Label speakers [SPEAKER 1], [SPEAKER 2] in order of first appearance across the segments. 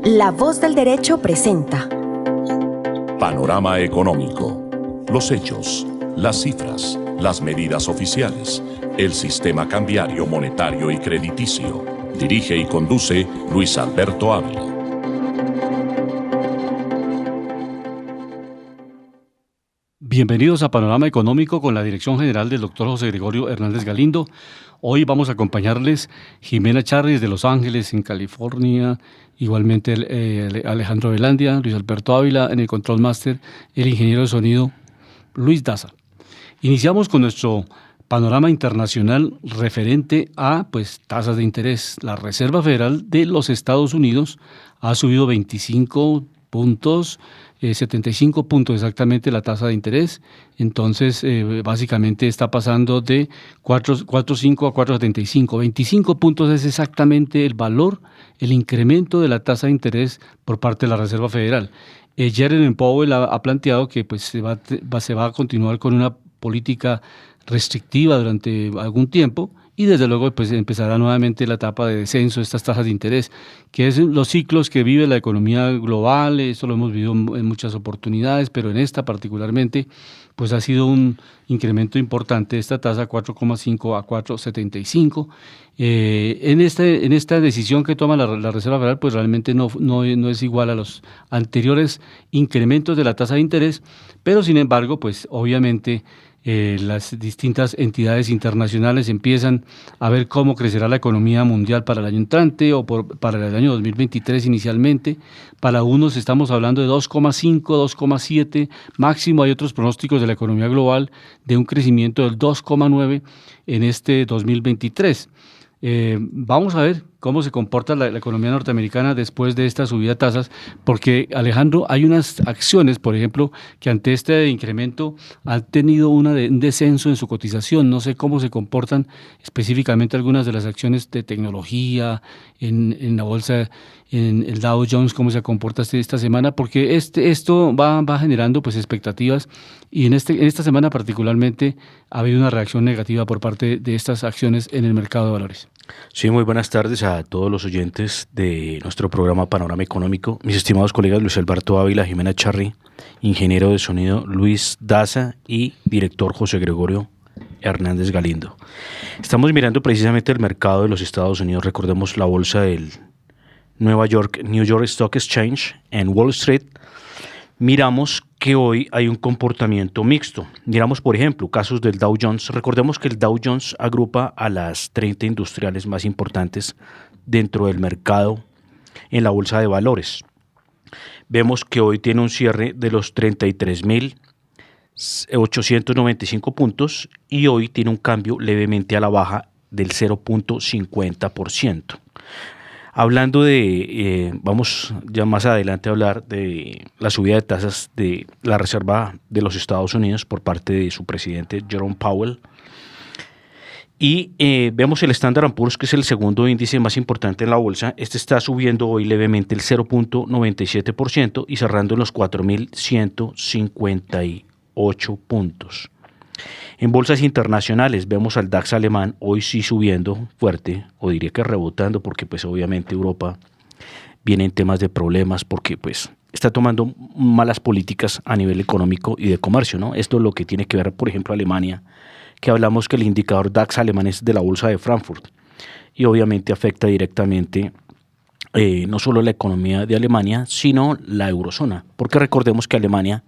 [SPEAKER 1] La Voz del Derecho presenta
[SPEAKER 2] Panorama Económico. Los hechos, las cifras, las medidas oficiales, el sistema cambiario, monetario y crediticio. Dirige y conduce Luis Alberto Ávila.
[SPEAKER 3] Bienvenidos a Panorama Económico con la dirección general del Dr. José Gregorio Hernández Galindo. Hoy vamos a acompañarles Jimena Charri desde Los Ángeles, en California, igualmente Alejandro Velandia, Luis Alberto Ávila en el Control Master, el ingeniero de sonido Luis Daza. Iniciamos con nuestro panorama internacional referente a tasas de interés. La Reserva Federal de los Estados Unidos ha subido 25 puntos, 75 puntos exactamente la tasa de interés. Entonces básicamente está pasando de 4.5 a 4.75. 25 puntos es exactamente el valor, el incremento de la tasa de interés por parte de la Reserva Federal. Jerome Powell ha planteado que se va a continuar con una política restrictiva durante algún tiempo y desde luego empezará nuevamente la etapa de descenso de estas tasas de interés, que es los ciclos que vive la economía global. Esto lo hemos vivido en muchas oportunidades, pero en esta particularmente ha sido un incremento importante de esta tasa 4,5 a 4,75. En esta decisión que toma la Reserva Federal, realmente no es igual a los anteriores incrementos de la tasa de interés, pero sin embargo, obviamente las distintas entidades internacionales empiezan a ver cómo crecerá la economía mundial para el año entrante o para el año 2023 inicialmente. Para unos estamos hablando de 2,5, 2,7, máximo hay otros pronósticos de la economía global de un crecimiento del 2,9 en este 2023. Vamos a ver cómo se comporta la economía norteamericana después de esta subida de tasas, porque, Alejandro, hay unas acciones, por ejemplo, que ante este incremento han tenido un descenso en su cotización. No sé cómo se comportan específicamente algunas de las acciones de tecnología en la bolsa, en el Dow Jones, cómo se comporta esta semana, porque esto va generando expectativas, y en esta semana particularmente ha habido una reacción negativa por parte de estas acciones en el mercado de valores.
[SPEAKER 4] Sí, muy buenas tardes a todos los oyentes de nuestro programa Panorama Económico. Mis estimados colegas Luis Alberto Ávila, Jimena Charri, ingeniero de sonido Luis Daza y director José Gregorio Hernández Galindo. Estamos mirando precisamente el mercado de los Estados Unidos. Recordemos la bolsa del New York Stock Exchange en Wall Street. Miramos que hoy hay un comportamiento mixto. Miramos, por ejemplo, casos del Dow Jones. Recordemos que el Dow Jones agrupa a las 30 industriales más importantes dentro del mercado en la bolsa de valores. Vemos que hoy tiene un cierre de los 33.895 puntos y hoy tiene un cambio levemente a la baja del 0.50%. Hablando vamos ya más adelante a hablar de la subida de tasas de la Reserva de los Estados Unidos por parte de su presidente Jerome Powell. Y vemos el Standard & Poor's, que es el segundo índice más importante en la bolsa. Este está subiendo hoy levemente el 0.97% y cerrando en los 4.158 puntos. En bolsas internacionales vemos al DAX alemán hoy sí subiendo fuerte, o diría que rebotando, porque obviamente Europa viene en temas de problemas porque está tomando malas políticas a nivel económico y de comercio, ¿no? Esto es lo que tiene que ver, por ejemplo, Alemania, que hablamos que el indicador DAX alemán es de la bolsa de Frankfurt y obviamente afecta directamente no solo la economía de Alemania, sino la eurozona, porque recordemos que Alemania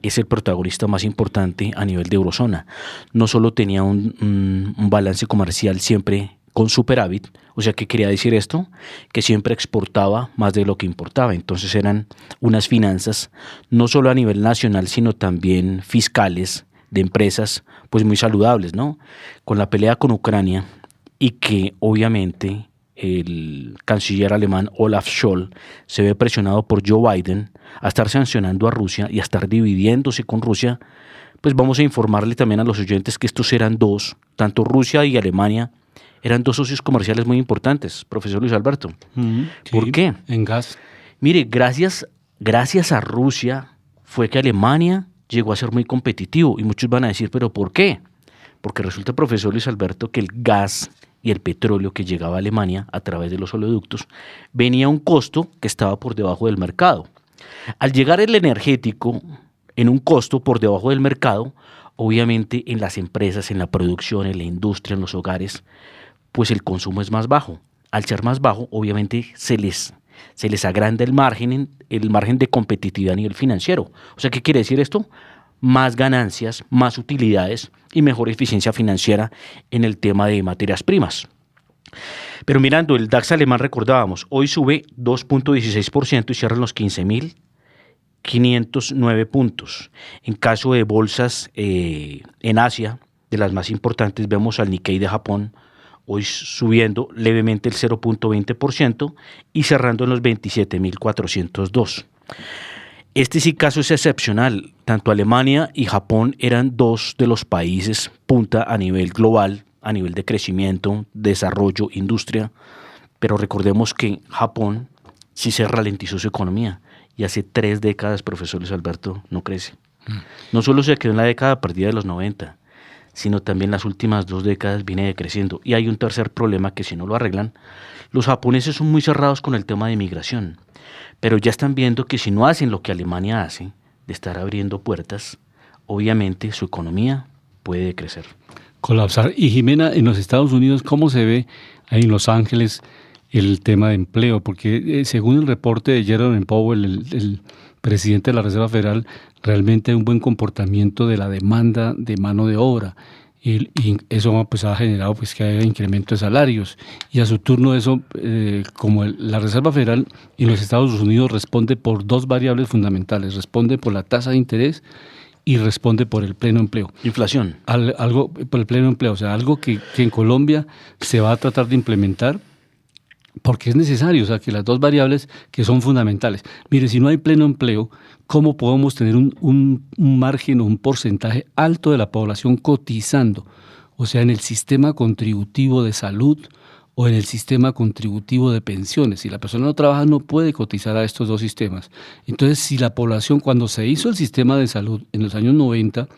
[SPEAKER 4] es el protagonista más importante a nivel de eurozona. No solo tenía un balance comercial siempre con superávit, o sea, ¿qué quería decir esto? Que siempre exportaba más de lo que importaba. Entonces eran unas finanzas no solo a nivel nacional, sino también fiscales de empresas, muy saludables, ¿no? Con la pelea con Ucrania y que obviamente el canciller alemán Olaf Scholz se ve presionado por Joe Biden a estar sancionando a Rusia y a estar dividiéndose con Rusia. Vamos a informarle también a los oyentes que estos eran tanto Rusia y Alemania, eran dos socios comerciales muy importantes, profesor Luis Alberto.
[SPEAKER 3] Sí,
[SPEAKER 4] ¿Por qué?
[SPEAKER 3] En gas.
[SPEAKER 4] Mire, gracias a Rusia fue que Alemania llegó a ser muy competitivo y muchos van a decir, ¿pero por qué? porque resulta, profesor Luis Alberto, que el gas y el petróleo que llegaba a Alemania a través de los oleoductos venía a un costo que estaba por debajo del mercado. Al llegar el energético en un costo por debajo del mercado, obviamente en las empresas, en la producción, en la industria, en los hogares, pues el consumo es más bajo. Al ser más bajo, obviamente se les agranda el margen de competitividad a nivel financiero. O sea, ¿qué quiere decir esto? Más ganancias, más utilidades y mejor eficiencia financiera en el tema de materias primas. Pero mirando el DAX alemán, recordábamos, hoy sube 2.16% y cierra en los 15.509 puntos. En caso de bolsas en Asia, de las más importantes, vemos al Nikkei de Japón, hoy subiendo levemente el 0.20% y cerrando en los 27.402. Este sí caso es excepcional. Tanto Alemania y Japón eran dos de los países punta a nivel global, a nivel de crecimiento, desarrollo, industria, pero recordemos que Japón sí se ralentizó su economía y hace 3 décadas, profesor Luis Alberto, no crece. No solo se quedó en la década perdida de los 90, sino también las últimas 2 décadas viene decreciendo. Y hay un tercer problema que si no lo arreglan, los japoneses son muy cerrados con el tema de migración, pero ya están viendo que si no hacen lo que Alemania hace, de estar abriendo puertas, obviamente su economía puede decrecer.
[SPEAKER 3] Colapsar. Y Jimena, en los Estados Unidos, ¿cómo se ve ahí en Los Ángeles el tema de empleo? Porque según el reporte de Jerome Powell, el presidente de la Reserva Federal, realmente hay un buen comportamiento de la demanda de mano de obra. Y eso pues ha generado pues que haya incremento de salarios. Y a su turno eso, como la Reserva Federal en los Estados Unidos responde por 2 variables fundamentales. Responde por la tasa de interés y responde por el pleno empleo.
[SPEAKER 4] Inflación.
[SPEAKER 3] Algo por el pleno empleo, o sea, algo que en Colombia se va a tratar de implementar porque es necesario, o sea, que las 2 variables que son fundamentales. Mire, si no hay pleno empleo, ¿cómo podemos tener un margen o un porcentaje alto de la población cotizando? O sea, en el sistema contributivo de salud o en el sistema contributivo de pensiones. Si la persona no trabaja, no puede cotizar a estos 2 sistemas. Entonces, si la población, cuando se hizo el sistema de salud en los años 90,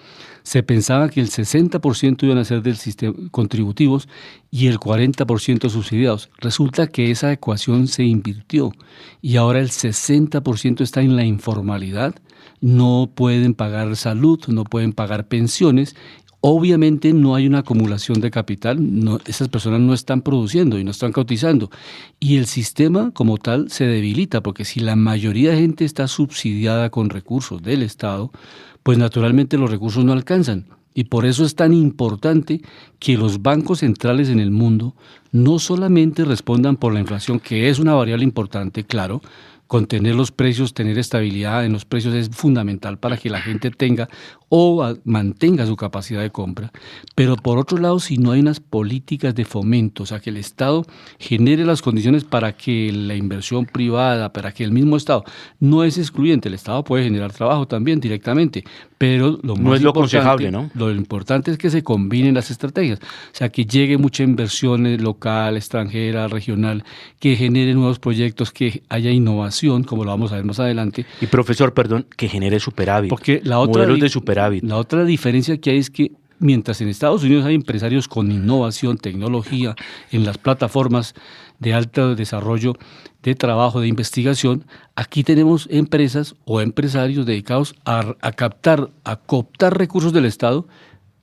[SPEAKER 3] se pensaba que el 60% iban a ser del sistema contributivos y el 40% subsidiados. Resulta que esa ecuación se invirtió y ahora el 60% está en la informalidad, no pueden pagar salud, no pueden pagar pensiones. Obviamente no hay una acumulación de capital, esas personas no están produciendo y no están cotizando. Y el sistema como tal se debilita, porque si la mayoría de gente está subsidiada con recursos del Estado, pues naturalmente los recursos no alcanzan. Y por eso es tan importante que los bancos centrales en el mundo no solamente respondan por la inflación, que es una variable importante, claro. Contener los precios, tener estabilidad en los precios es fundamental para que la gente tenga o mantenga su capacidad de compra. Pero por otro lado, si no hay unas políticas de fomento, o sea, que el Estado genere las condiciones para que la inversión privada, para que el mismo Estado, no es excluyente, el Estado puede generar trabajo también directamente, pero lo
[SPEAKER 4] no
[SPEAKER 3] más
[SPEAKER 4] es lo aconsejable, ¿no?
[SPEAKER 3] Lo importante es que se combinen las estrategias, o sea, que llegue mucha inversión local, extranjera, regional, que genere nuevos proyectos, que haya innovación, como lo vamos a ver más adelante.
[SPEAKER 4] Y profesor, perdón, que genere superávit,
[SPEAKER 3] porque modelos
[SPEAKER 4] de superávit.
[SPEAKER 3] La otra diferencia que hay es que mientras en Estados Unidos hay empresarios con innovación, tecnología, en las plataformas de alto desarrollo de trabajo, de investigación, aquí tenemos empresas o empresarios dedicados a cooptar recursos del Estado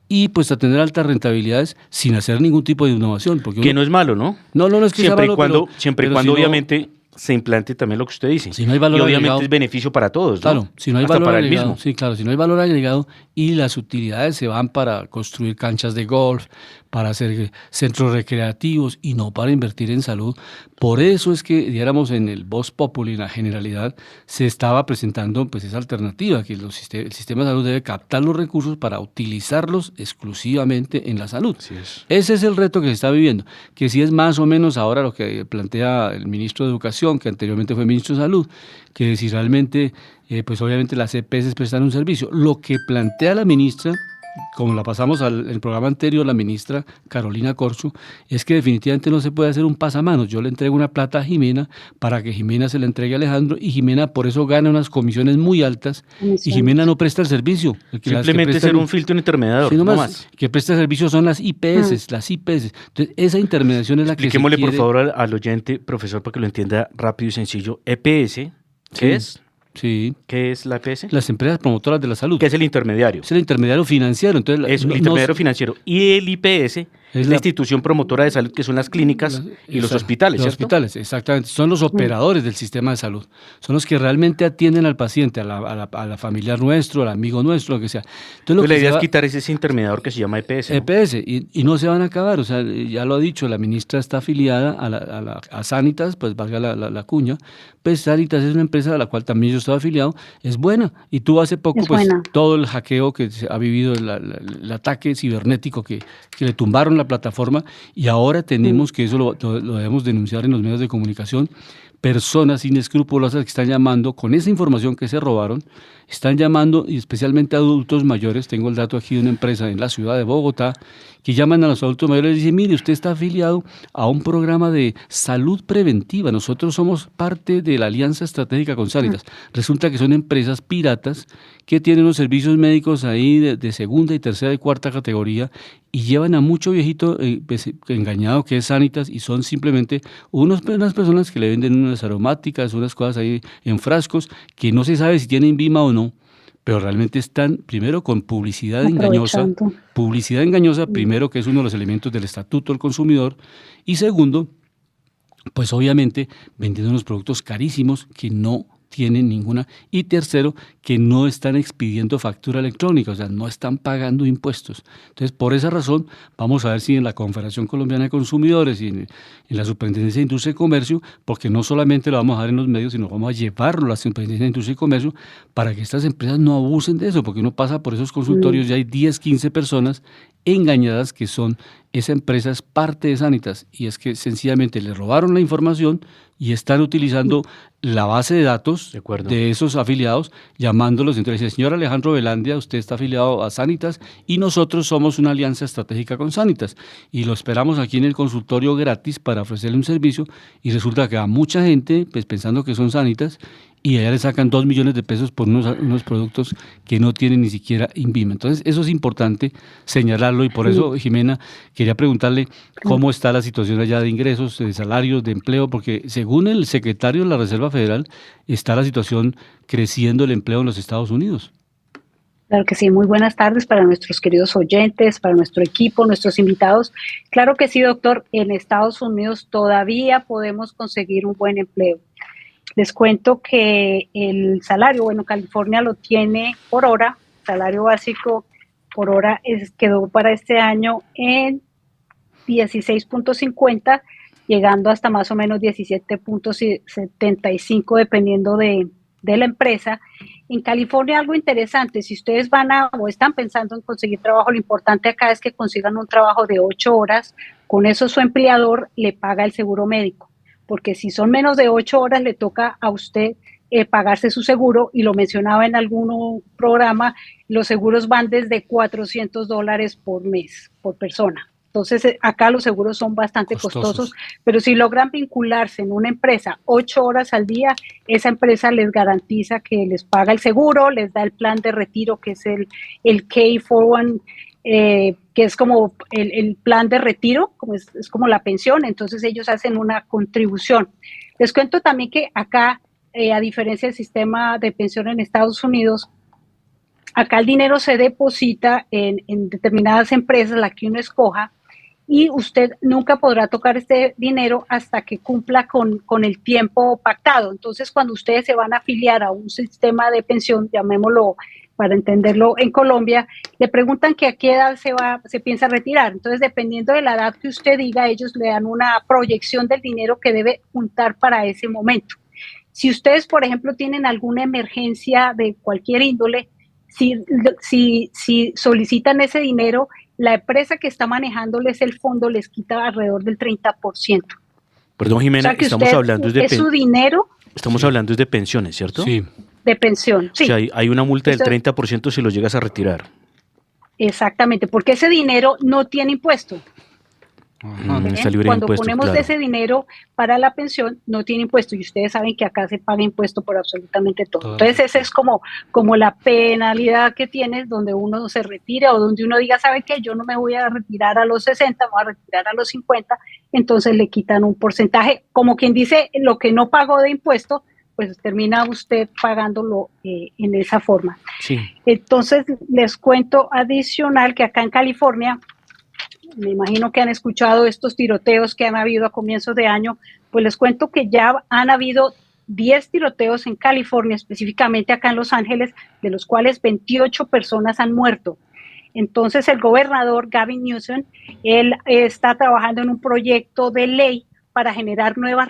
[SPEAKER 3] y pues a tener altas rentabilidades sin hacer ningún tipo de innovación. Porque
[SPEAKER 4] que no es malo, ¿no?
[SPEAKER 3] No es que
[SPEAKER 4] siempre
[SPEAKER 3] sea malo,
[SPEAKER 4] siempre y cuando obviamente se implante también lo que usted dice.
[SPEAKER 3] Si no hay valor
[SPEAKER 4] y obviamente
[SPEAKER 3] agregado,
[SPEAKER 4] es beneficio para todos, ¿no?
[SPEAKER 3] Claro, si no hay
[SPEAKER 4] hasta
[SPEAKER 3] valor
[SPEAKER 4] para
[SPEAKER 3] agregado,
[SPEAKER 4] el mismo.
[SPEAKER 3] sí, claro, si no hay valor agregado y las utilidades se van para construir canchas de golf, para hacer centros recreativos y no para invertir en salud. Por eso es que, diéramos, en el Vox Populi, en la generalidad, se estaba presentando pues esa alternativa, que el sistema de salud debe captar los recursos para utilizarlos exclusivamente en la salud.
[SPEAKER 4] Así es.
[SPEAKER 3] Ese es el reto que se está viviendo, que sí es más o menos ahora lo que plantea el ministro de Educación, que anteriormente fue ministro de Salud, que si realmente, pues obviamente las EPS prestan un servicio. Lo que plantea la ministra como la pasamos en el programa anterior, la ministra Carolina Corcho, es que definitivamente no se puede hacer un pasamanos. Yo le entrego una plata a Jimena para que Jimena se la entregue a Alejandro y Jimena por eso gana unas comisiones muy altas y Jimena no presta el servicio.
[SPEAKER 4] Simplemente ser un filtro intermediador,
[SPEAKER 3] sí, no
[SPEAKER 4] más.
[SPEAKER 3] más. Que presta servicio son las IPS, las IPS. Entonces, esa intermediación es la que se quiere.
[SPEAKER 4] Expliquémosle por favor al oyente, profesor, para que lo entienda rápido y sencillo. EPS, ¿qué es?
[SPEAKER 3] Sí.
[SPEAKER 4] ¿Qué es la EPS?
[SPEAKER 3] Las empresas promotoras de la salud.
[SPEAKER 4] ¿Qué es el intermediario?
[SPEAKER 3] Es el intermediario financiero. Entonces,
[SPEAKER 4] Es un intermediario financiero. Y el IPS es la institución promotora de salud, que son las clínicas y los hospitales,
[SPEAKER 3] los
[SPEAKER 4] ¿cierto?
[SPEAKER 3] hospitales, exactamente. Son los operadores del sistema de salud. Son los que realmente atienden al paciente, a la familiar nuestro, al amigo nuestro, lo que sea. Entonces,
[SPEAKER 4] la idea es quitar ese intermediador que se llama EPS. ¿no?
[SPEAKER 3] EPS, y no se van a acabar. O sea, ya lo ha dicho, la ministra está afiliada a Sanitas, pues valga la cuña. Pues Sanitas es una empresa a la cual también yo estoy afiliado, es buena. Y tuvo hace poco, pues, todo el hackeo que se ha vivido, el ataque cibernético que le tumbaron la plataforma, y ahora tenemos que eso lo debemos denunciar en los medios de comunicación, personas inescrupulosas que están llamando con esa información que se robaron, están llamando, y especialmente adultos mayores. Tengo el dato aquí de una empresa en la ciudad de Bogotá, que llaman a los adultos mayores y dicen: mire, usted está afiliado a un programa de salud preventiva, nosotros somos parte de la alianza estratégica con Sanitas. Resulta que son empresas piratas que tienen unos servicios médicos ahí de segunda y tercera y cuarta categoría, y llevan a mucho viejito engañado que es Sanitas, y son simplemente unas personas que le venden unas aromáticas, unas cosas ahí en frascos, que no se sabe si tienen Vima o no, pero realmente están primero con publicidad engañosa, primero, que es uno de los elementos del Estatuto del Consumidor, y segundo, pues obviamente vendiendo unos productos carísimos que no tienen ninguna, y tercero, que no están expidiendo factura electrónica, o sea, no están pagando impuestos. Entonces, por esa razón, vamos a ver si en la Confederación Colombiana de Consumidores y en la Superintendencia de Industria y Comercio, porque no solamente lo vamos a dar en los medios, sino vamos a llevarlo a la Superintendencia de Industria y Comercio para que estas empresas no abusen de eso, porque uno pasa por esos consultorios y hay 10, 15 personas engañadas que son, esa empresa es parte de Sanitas, y es que sencillamente le robaron la información y están utilizando la base de datos de esos afiliados, llamándolos. Entonces dice: señor Alejandro Velandia, usted está afiliado a Sanitas y nosotros somos una alianza estratégica con Sanitas y lo esperamos aquí en el consultorio gratis para ofrecerle un servicio, y resulta que a mucha gente, pues pensando que son Sanitas, y allá le sacan 2 millones de pesos por unos productos que no tienen ni siquiera INVIMA. Entonces, eso es importante señalarlo, y por eso, Jimena, quería preguntarle cómo está la situación allá de ingresos, de salarios, de empleo, porque según el secretario de la Reserva Federal, está la situación creciendo el empleo en los Estados Unidos.
[SPEAKER 5] Claro que sí, muy buenas tardes para nuestros queridos oyentes, para nuestro equipo, nuestros invitados. Claro que sí, doctor, en Estados Unidos todavía podemos conseguir un buen empleo. Les cuento que el salario, bueno, California lo tiene por hora, salario básico por hora quedó para este año en 16.50, llegando hasta más o menos 17.75 dependiendo de la empresa. En California algo interesante, si ustedes van o están pensando en conseguir trabajo, lo importante acá es que consigan un trabajo de 8 horas, con eso su empleador le paga el seguro médico, porque si son menos de 8 horas le toca a usted pagarse su seguro, y lo mencionaba en algún programa, los seguros van desde $400 por mes, por persona. Entonces, acá los seguros son bastante costosos, pero si logran vincularse en una empresa 8 horas al día, esa empresa les garantiza que les paga el seguro, les da el plan de retiro, que es el K401, que es como el plan de retiro, como es como la pensión. Entonces ellos hacen una contribución. Les cuento también que acá, a diferencia del sistema de pensión en Estados Unidos, acá el dinero se deposita en determinadas empresas, la que uno escoja, y usted nunca podrá tocar este dinero hasta que cumpla con el tiempo pactado. Entonces, cuando ustedes se van a afiliar a un sistema de pensión, llamémoslo para entenderlo en Colombia, le preguntan que a qué edad se piensa retirar. Entonces, dependiendo de la edad que usted diga, ellos le dan una proyección del dinero que debe juntar para ese momento. Si ustedes, por ejemplo, tienen alguna emergencia de cualquier índole, si solicitan ese dinero, la empresa que está manejándoles el fondo les quita alrededor del 30%.
[SPEAKER 4] Perdón, Jimena,
[SPEAKER 5] o sea,
[SPEAKER 4] estamos hablando
[SPEAKER 5] de su dinero.
[SPEAKER 4] Estamos hablando de pensiones, ¿cierto?
[SPEAKER 3] Sí.
[SPEAKER 5] De pensión, sí.
[SPEAKER 4] O sea, hay una multa del 30% si lo llegas a retirar.
[SPEAKER 5] Exactamente, porque ese dinero no tiene impuesto.
[SPEAKER 4] Está libre de
[SPEAKER 5] Cuando
[SPEAKER 4] impuestos,
[SPEAKER 5] ponemos
[SPEAKER 4] claro.
[SPEAKER 5] ese dinero para la pensión, no tiene impuesto. Y ustedes saben que acá se paga impuesto por absolutamente todo. Entonces, esa es como la penalidad que tienes donde uno se retira o donde uno diga, ¿sabe qué? Yo no me voy a retirar a los 60, me voy a retirar a los 50. Entonces le quitan un porcentaje. Como quien dice, lo que no pagó de impuesto, pues termina usted pagándolo en esa forma.
[SPEAKER 4] Sí.
[SPEAKER 5] Entonces, les cuento adicional que acá en California, me imagino que han escuchado estos tiroteos que han habido a comienzos de año, pues les cuento que ya han habido 10 tiroteos en California, específicamente acá en Los Ángeles, de los cuales 28 personas han muerto. Entonces el gobernador Gavin Newsom, él está trabajando en un proyecto de ley para generar nuevas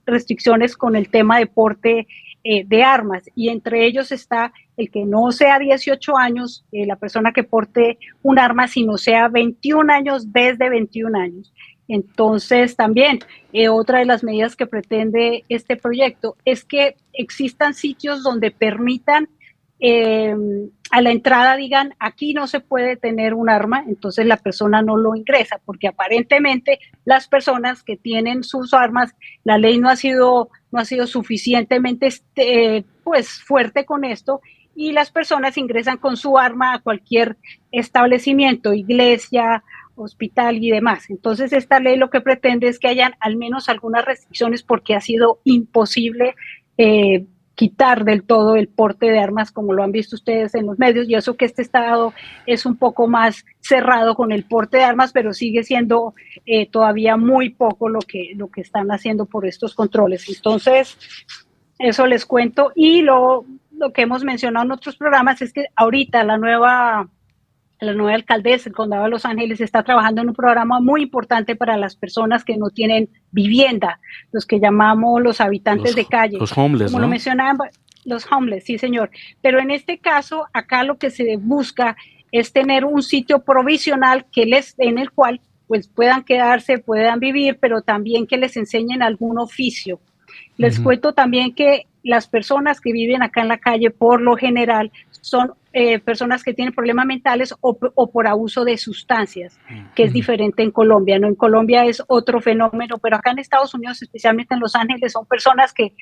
[SPEAKER 5] restricciones con el tema de porte de armas, y entre ellos está el que no sea 18 años, la persona que porte un arma, sino sea 21 años desde 21 años. Entonces también otra de las medidas que pretende este proyecto es que existan sitios donde permitan a la entrada digan, aquí no se puede tener un arma, entonces la persona no lo ingresa, porque aparentemente las personas que tienen sus armas, la ley no ha sido suficientemente pues fuerte con esto, y las personas ingresan con su arma a cualquier establecimiento, iglesia, hospital y demás. Entonces esta ley lo que pretende es que hayan al menos algunas restricciones, porque ha sido imposible quitar del todo el porte de armas, como lo han visto ustedes en los medios, y eso que este estado es un poco más cerrado con el porte de armas, pero sigue siendo todavía muy poco lo que están haciendo por estos controles. Entonces, eso les cuento. Y lo que hemos mencionado en otros programas es que ahorita la nueva alcaldesa del condado de Los Ángeles está trabajando en un programa muy importante para las personas que no tienen vivienda, los que llamamos los habitantes de calle.
[SPEAKER 4] Los homeless,
[SPEAKER 5] como
[SPEAKER 4] ¿no?
[SPEAKER 5] lo mencionaban, los homeless, sí señor. Pero en este caso, acá lo que se busca es tener un sitio provisional en el cual pues puedan quedarse, puedan vivir, pero también que les enseñen algún oficio. Les cuento también que las personas que viven acá en la calle, por lo general, son personas que tienen problemas mentales o por abuso de sustancias, que es diferente en Colombia, ¿no? En Colombia es otro fenómeno, pero acá en Estados Unidos, especialmente en Los Ángeles, son personas que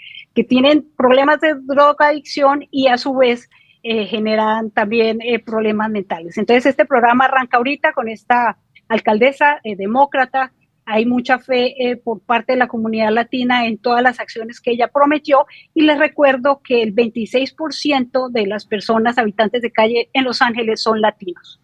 [SPEAKER 5] tienen problemas de drogadicción y a su vez generan también problemas mentales. Entonces este programa arranca ahorita con esta alcaldesa demócrata. Hay mucha fe por parte de la comunidad latina en todas las acciones que ella prometió, y les recuerdo que el 26% de las personas habitantes de calle en Los Ángeles son latinos.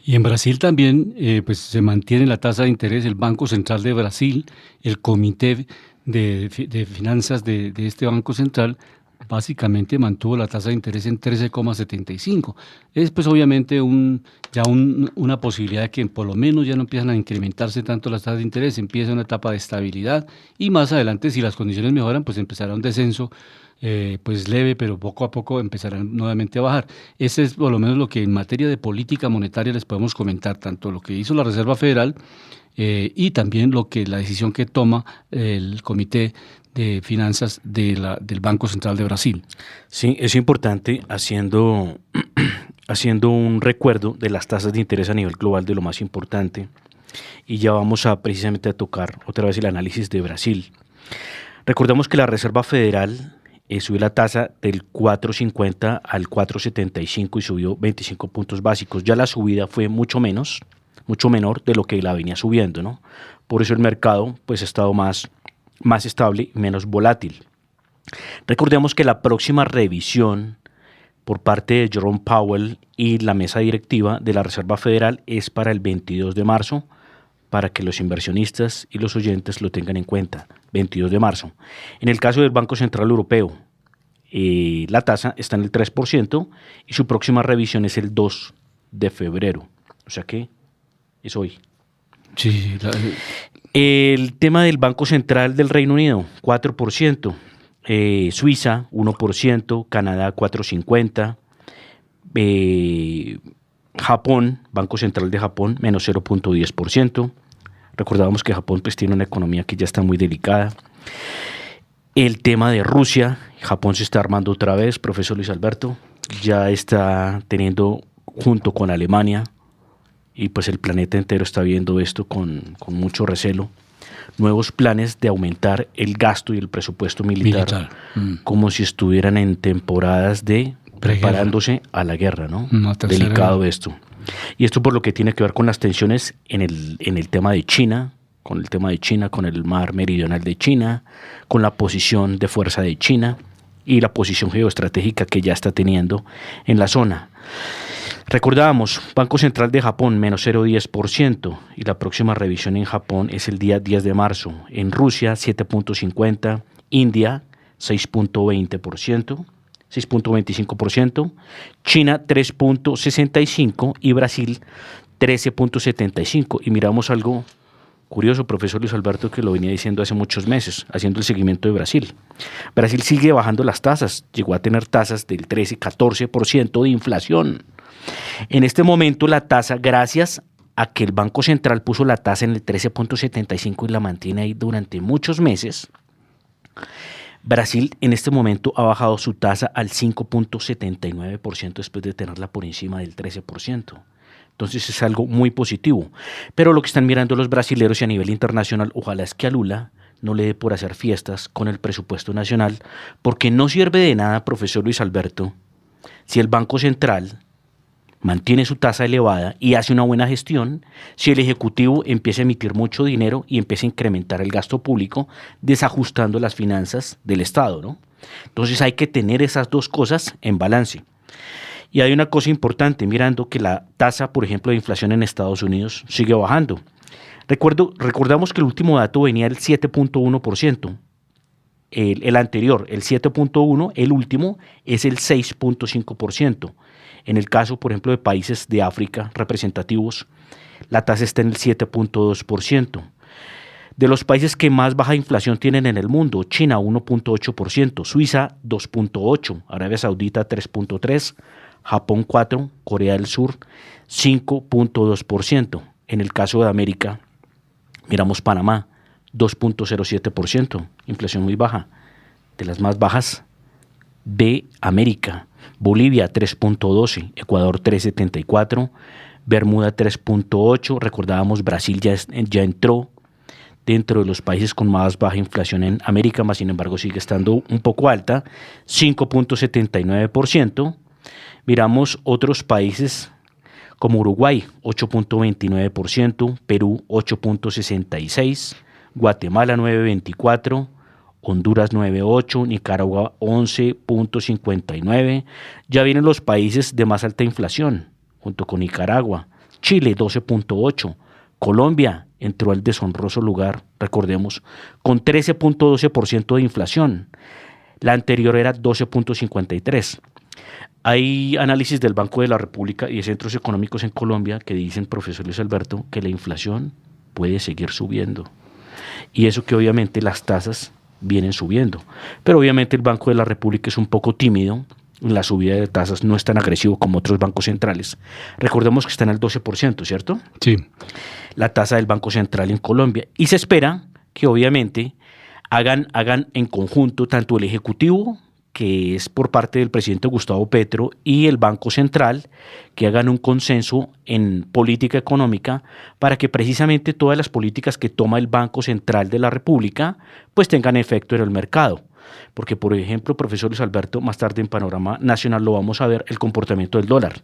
[SPEAKER 3] Y en Brasil también pues se mantiene la tasa de interés. El Banco Central de Brasil, el Comité de Finanzas de este Banco Central, básicamente mantuvo la tasa de interés en 13,75. Es pues obviamente una posibilidad de que por lo menos ya no empiezan a incrementarse tanto las tasas de interés, empieza una etapa de estabilidad, y más adelante, si las condiciones mejoran, pues empezará un descenso pues leve, pero poco a poco empezarán nuevamente a bajar. Ese es por lo menos lo que en materia de política monetaria les podemos comentar, tanto lo que hizo la Reserva Federal y también la decisión que toma el Comité de Finanzas del Banco Central de Brasil.
[SPEAKER 4] Sí, es importante haciendo un recuerdo de las tasas de interés a nivel global, de lo más importante, y ya vamos precisamente a tocar otra vez el análisis de Brasil. Recordemos que la Reserva Federal subió la tasa del 4,50 al 4,75 y subió 25 puntos básicos. Ya la subida fue mucho menor de lo que la venía subiendo, ¿no? Por eso el mercado pues ha estado más estable y menos volátil. Recordemos que la próxima revisión por parte de Jerome Powell y la mesa directiva de la Reserva Federal es para el 22 de marzo, para que los inversionistas y los oyentes lo tengan en cuenta. 22 de marzo. En el caso del Banco Central Europeo, la tasa está en el 3% y su próxima revisión es el 2 de febrero. O sea que es hoy.
[SPEAKER 3] Sí,
[SPEAKER 4] El tema del Banco Central del Reino Unido, 4%, Suiza, 1%, Canadá, 4,50%, Japón, Banco Central de Japón, menos 0,10%. Recordábamos que Japón pues tiene una economía que ya está muy delicada. El tema de Rusia, Japón se está armando otra vez, profesor Luis Alberto, ya está teniendo junto con Alemania, y pues el planeta entero está viendo esto con mucho recelo, nuevos planes de aumentar el gasto y el presupuesto militar. Como si estuvieran en temporadas de preparándose a la guerra, ¿no? Delicado esto. Y esto por lo que tiene que ver con las tensiones en el tema de China, con el mar meridional de China, con la posición de fuerza de China y la posición geoestratégica que ya está teniendo en la zona. Recordábamos, Banco Central de Japón menos 0,10%, y la próxima revisión en Japón es el día 10 de marzo. En Rusia 7,50%, India 6,25%, China 3,65% y Brasil 13,75%. Y miramos algo curioso, profesor Luis Alberto, que lo venía diciendo hace muchos meses, haciendo el seguimiento de Brasil. Brasil sigue bajando las tasas, llegó a tener tasas del 13-14% de inflación. En este momento la tasa, gracias a que el Banco Central puso la tasa en el 13,75 y la mantiene ahí durante muchos meses, Brasil en este momento ha bajado su tasa al 5,79% después de tenerla por encima del 13%. Entonces es algo muy positivo. Pero lo que están mirando los brasileños y a nivel internacional, ojalá es que a Lula no le dé por hacer fiestas con el presupuesto nacional, porque no sirve de nada, profesor Luis Alberto, si el Banco Central mantiene su tasa elevada y hace una buena gestión, si el Ejecutivo empieza a emitir mucho dinero y empieza a incrementar el gasto público, desajustando las finanzas del Estado, ¿no? Entonces hay que tener esas dos cosas en balance. Y hay una cosa importante, mirando que la tasa, por ejemplo, de inflación en Estados Unidos sigue bajando. Recordamos que el último dato venía del 7,1%. El anterior, el 7,1%, el último es el 6,5%. En el caso, por ejemplo, de países de África representativos, la tasa está en el 7,2%. De los países que más baja inflación tienen en el mundo, China 1,8%, Suiza 2,8%, Arabia Saudita 3,3%, Japón 4%, Corea del Sur 5,2%. En el caso de América, miramos Panamá 2,07%, inflación muy baja, de las más bajas de América. Bolivia 3,12%, Ecuador 3,74%, Bermuda 3,8%, recordábamos Brasil ya entró dentro de los países con más baja inflación en América, más sin embargo sigue estando un poco alta, 5,79%. Miramos otros países como Uruguay 8,29%, Perú 8,66%, Guatemala 9,24%, Honduras 9,8%, Nicaragua 11,59%. Ya vienen los países de más alta inflación, junto con Nicaragua. Chile 12,8%. Colombia entró al deshonroso lugar, recordemos, con 13,12% de inflación. La anterior era 12,53%. Hay análisis del Banco de la República y de centros económicos en Colombia que dicen, profesor Luis Alberto, que la inflación puede seguir subiendo. Y eso que obviamente las tasas vienen subiendo. Pero obviamente el Banco de la República es un poco tímido en la subida de tasas, no es tan agresivo como otros bancos centrales. Recordemos que está en el 12%, ¿cierto?
[SPEAKER 3] Sí.
[SPEAKER 4] La tasa del Banco Central en Colombia. Y se espera que obviamente hagan en conjunto tanto el Ejecutivo, que es por parte del presidente Gustavo Petro, y el Banco Central, que hagan un consenso en política económica para que precisamente todas las políticas que toma el Banco Central de la República pues tengan efecto en el mercado. Porque, por ejemplo, profesor Luis Alberto, más tarde en Panorama Nacional lo vamos a ver, el comportamiento del dólar,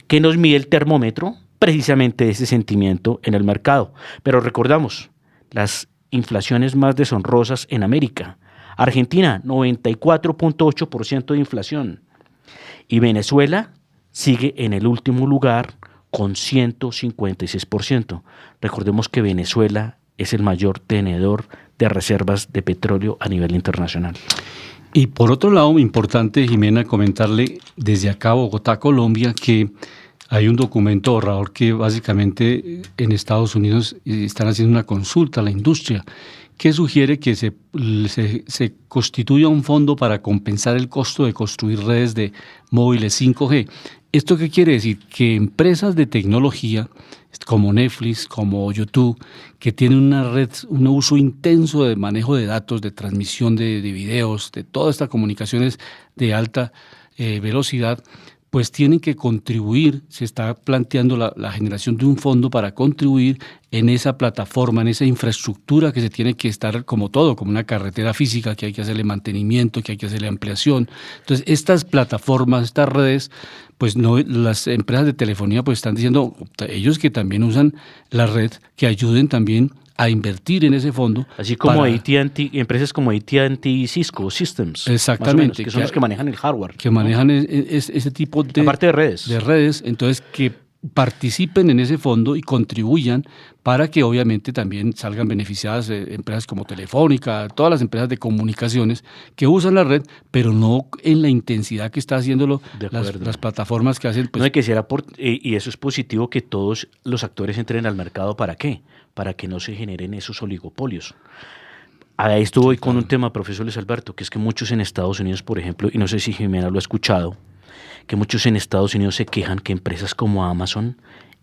[SPEAKER 4] que nos mide el termómetro precisamente de ese sentimiento en el mercado. Pero recordamos, las inflaciones más deshonrosas en América: Argentina, 94,8% de inflación. Y Venezuela sigue en el último lugar con 156%. Recordemos que Venezuela es el mayor tenedor de reservas de petróleo a nivel internacional.
[SPEAKER 3] Y por otro lado, importante, Jimena, comentarle desde acá, Bogotá, Colombia, que hay un documento ahorrador que básicamente en Estados Unidos están haciendo una consulta a la industria que sugiere que se constituya un fondo para compensar el costo de construir redes de móviles 5G. ¿Esto qué quiere decir? Que empresas de tecnología como Netflix, como YouTube, que tienen una red, un uso intenso de manejo de datos, de transmisión de videos, de todas estas comunicaciones de alta velocidad, pues tienen que contribuir, se está planteando la generación de un fondo para contribuir en esa plataforma, en esa infraestructura que se tiene que estar como todo, como una carretera física que hay que hacerle mantenimiento, que hay que hacerle ampliación. Entonces, estas plataformas, estas redes, pues no, las empresas de telefonía pues están diciendo, ellos que también usan la red, que ayuden también a invertir en ese fondo.
[SPEAKER 4] Así como AT&T, empresas como AT&T y Cisco Systems.
[SPEAKER 3] Exactamente.
[SPEAKER 4] Más o menos, que son los que manejan el hardware.
[SPEAKER 3] Que manejan ese tipo de...
[SPEAKER 4] Aparte de redes.
[SPEAKER 3] De redes, entonces que participen en ese fondo y contribuyan para que obviamente también salgan beneficiadas empresas como Telefónica, todas las empresas de comunicaciones que usan la red, pero no en la intensidad que está haciéndolo las plataformas que hacen. Pues,
[SPEAKER 4] no hay que ser y eso es positivo, que todos los actores entren al mercado. ¿Para qué? Para que no se generen esos oligopolios. A esto voy con un tema, profesor Luis Alberto, que es que muchos en Estados Unidos, por ejemplo, y no sé si Jimena lo ha escuchado, que muchos en Estados Unidos se quejan que empresas como Amazon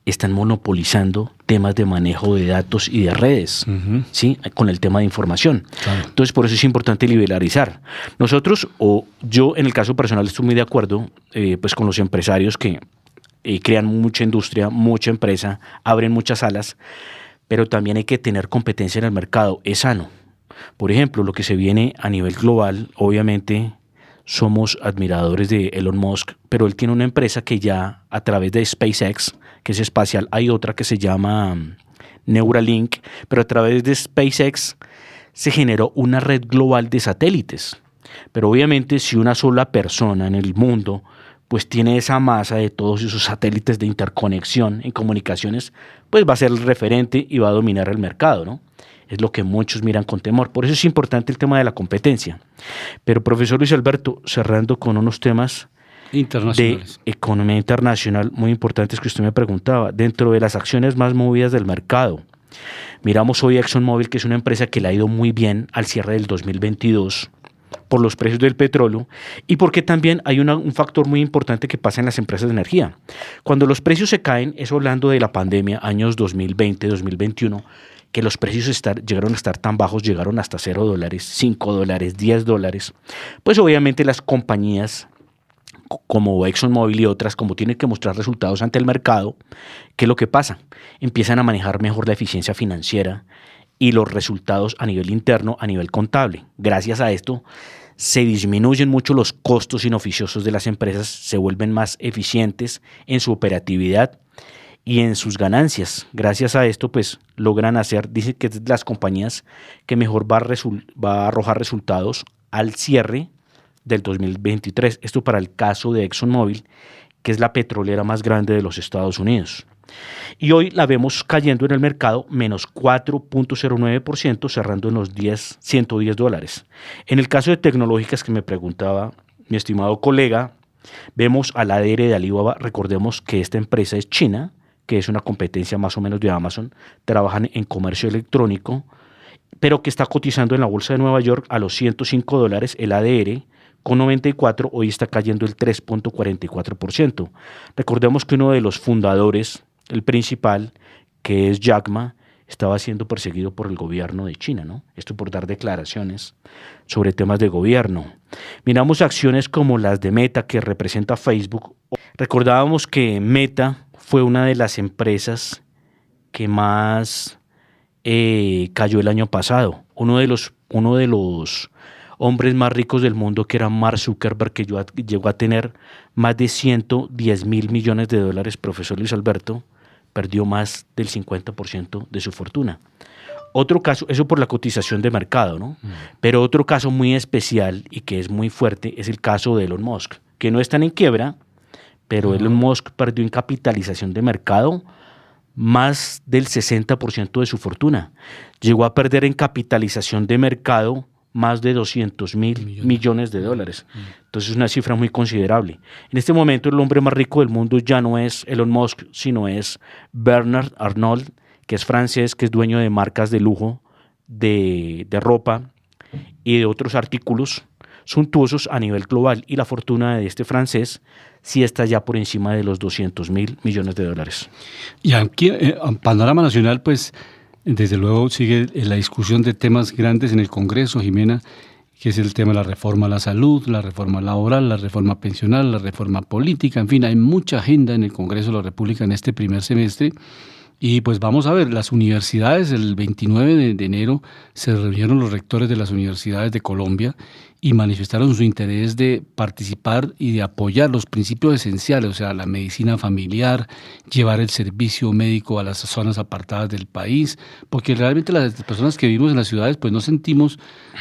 [SPEAKER 4] están monopolizando temas de manejo de datos y de redes, ¿sí? Con el tema de información. Claro. Entonces, por eso es importante liberalizar. Nosotros, o yo en el caso personal, estoy muy de acuerdo pues con los empresarios que crean mucha industria, mucha empresa, abren muchas salas, pero también hay que tener competencia en el mercado. Es sano. Por ejemplo, lo que se viene a nivel global, obviamente somos admiradores de Elon Musk, pero él tiene una empresa que ya a través de SpaceX, que es espacial, hay otra que se llama Neuralink, pero a través de SpaceX se generó una red global de satélites. Pero obviamente si una sola persona en el mundo pues tiene esa masa de todos esos satélites de interconexión en comunicaciones, pues va a ser el referente y va a dominar el mercado, ¿no? Es lo que muchos miran con temor. Por eso es importante el tema de la competencia. Pero, profesor Luis Alberto, cerrando con unos temas de economía internacional muy importantes que usted me preguntaba, dentro de las acciones más movidas del mercado, miramos hoy ExxonMobil, que es una empresa que le ha ido muy bien al cierre del 2022 por los precios del petróleo y porque también hay un factor muy importante que pasa en las empresas de energía. Cuando los precios se caen, eso hablando de la pandemia, años 2020, 2021, que los precios llegaron a estar tan bajos, llegaron hasta $0, $5, $10, pues obviamente las compañías como ExxonMobil y otras, como tienen que mostrar resultados ante el mercado, ¿qué es lo que pasa? Empiezan a manejar mejor la eficiencia financiera y los resultados a nivel interno, a nivel contable. Gracias a esto se disminuyen mucho los costos inoficiosos de las empresas, se vuelven más eficientes en su operatividad y en sus ganancias. Gracias a esto, pues logran dicen que es de las compañías que mejor va a arrojar resultados al cierre del 2023. Esto para el caso de ExxonMobil, que es la petrolera más grande de los Estados Unidos. Y hoy la vemos cayendo en el mercado menos 4.09%, cerrando en los $110. En el caso de tecnológicas que me preguntaba mi estimado colega, vemos a la ADR de Alibaba. Recordemos que esta empresa es china, que es una competencia más o menos de Amazon, trabajan en comercio electrónico, pero que está cotizando en la bolsa de Nueva York a los $105, el ADR, con 94, hoy está cayendo el 3.44%. Recordemos que uno de los fundadores, el principal, que es Jack Ma, estaba siendo perseguido por el gobierno de China, ¿no? Esto por dar declaraciones sobre temas de gobierno. Miramos acciones como las de Meta, que representa Facebook. Recordábamos que Meta fue una de las empresas que más cayó el año pasado. Uno de los hombres más ricos del mundo, que era Mark Zuckerberg, que llegó a tener más de 110 mil millones de dólares, profesor Luis Alberto, perdió más del 50% de su fortuna. Otro caso, eso por la cotización de mercado, ¿no? Pero otro caso muy especial y que es muy fuerte es el caso de Elon Musk, que no están en quiebra, pero Elon Musk perdió en capitalización de mercado más del 60% de su fortuna. Llegó a perder en capitalización de mercado más de 200 mil millones de dólares. Entonces es una cifra muy considerable. En este momento el hombre más rico del mundo ya no es Elon Musk, sino es Bernard Arnault, que es francés, que es dueño de marcas de lujo, de ropa y de otros artículos suntuosos a nivel global. Y la fortuna de este francés sí está ya por encima de los 200 mil millones de dólares.
[SPEAKER 3] Y aquí, en panorama nacional, pues, desde luego sigue la discusión de temas grandes en el Congreso, Jimena, que es el tema de la reforma a la salud, la reforma laboral, la reforma pensional, la reforma política, en fin, hay mucha agenda en el Congreso de la República en este primer semestre. Y pues vamos a ver, las universidades, el 29 de enero se reunieron los rectores de las universidades de Colombia y manifestaron su interés de participar y de apoyar los principios esenciales, o sea, la medicina familiar, llevar el servicio médico a las zonas apartadas del país, porque realmente las personas que vivimos en las ciudades pues no sentimos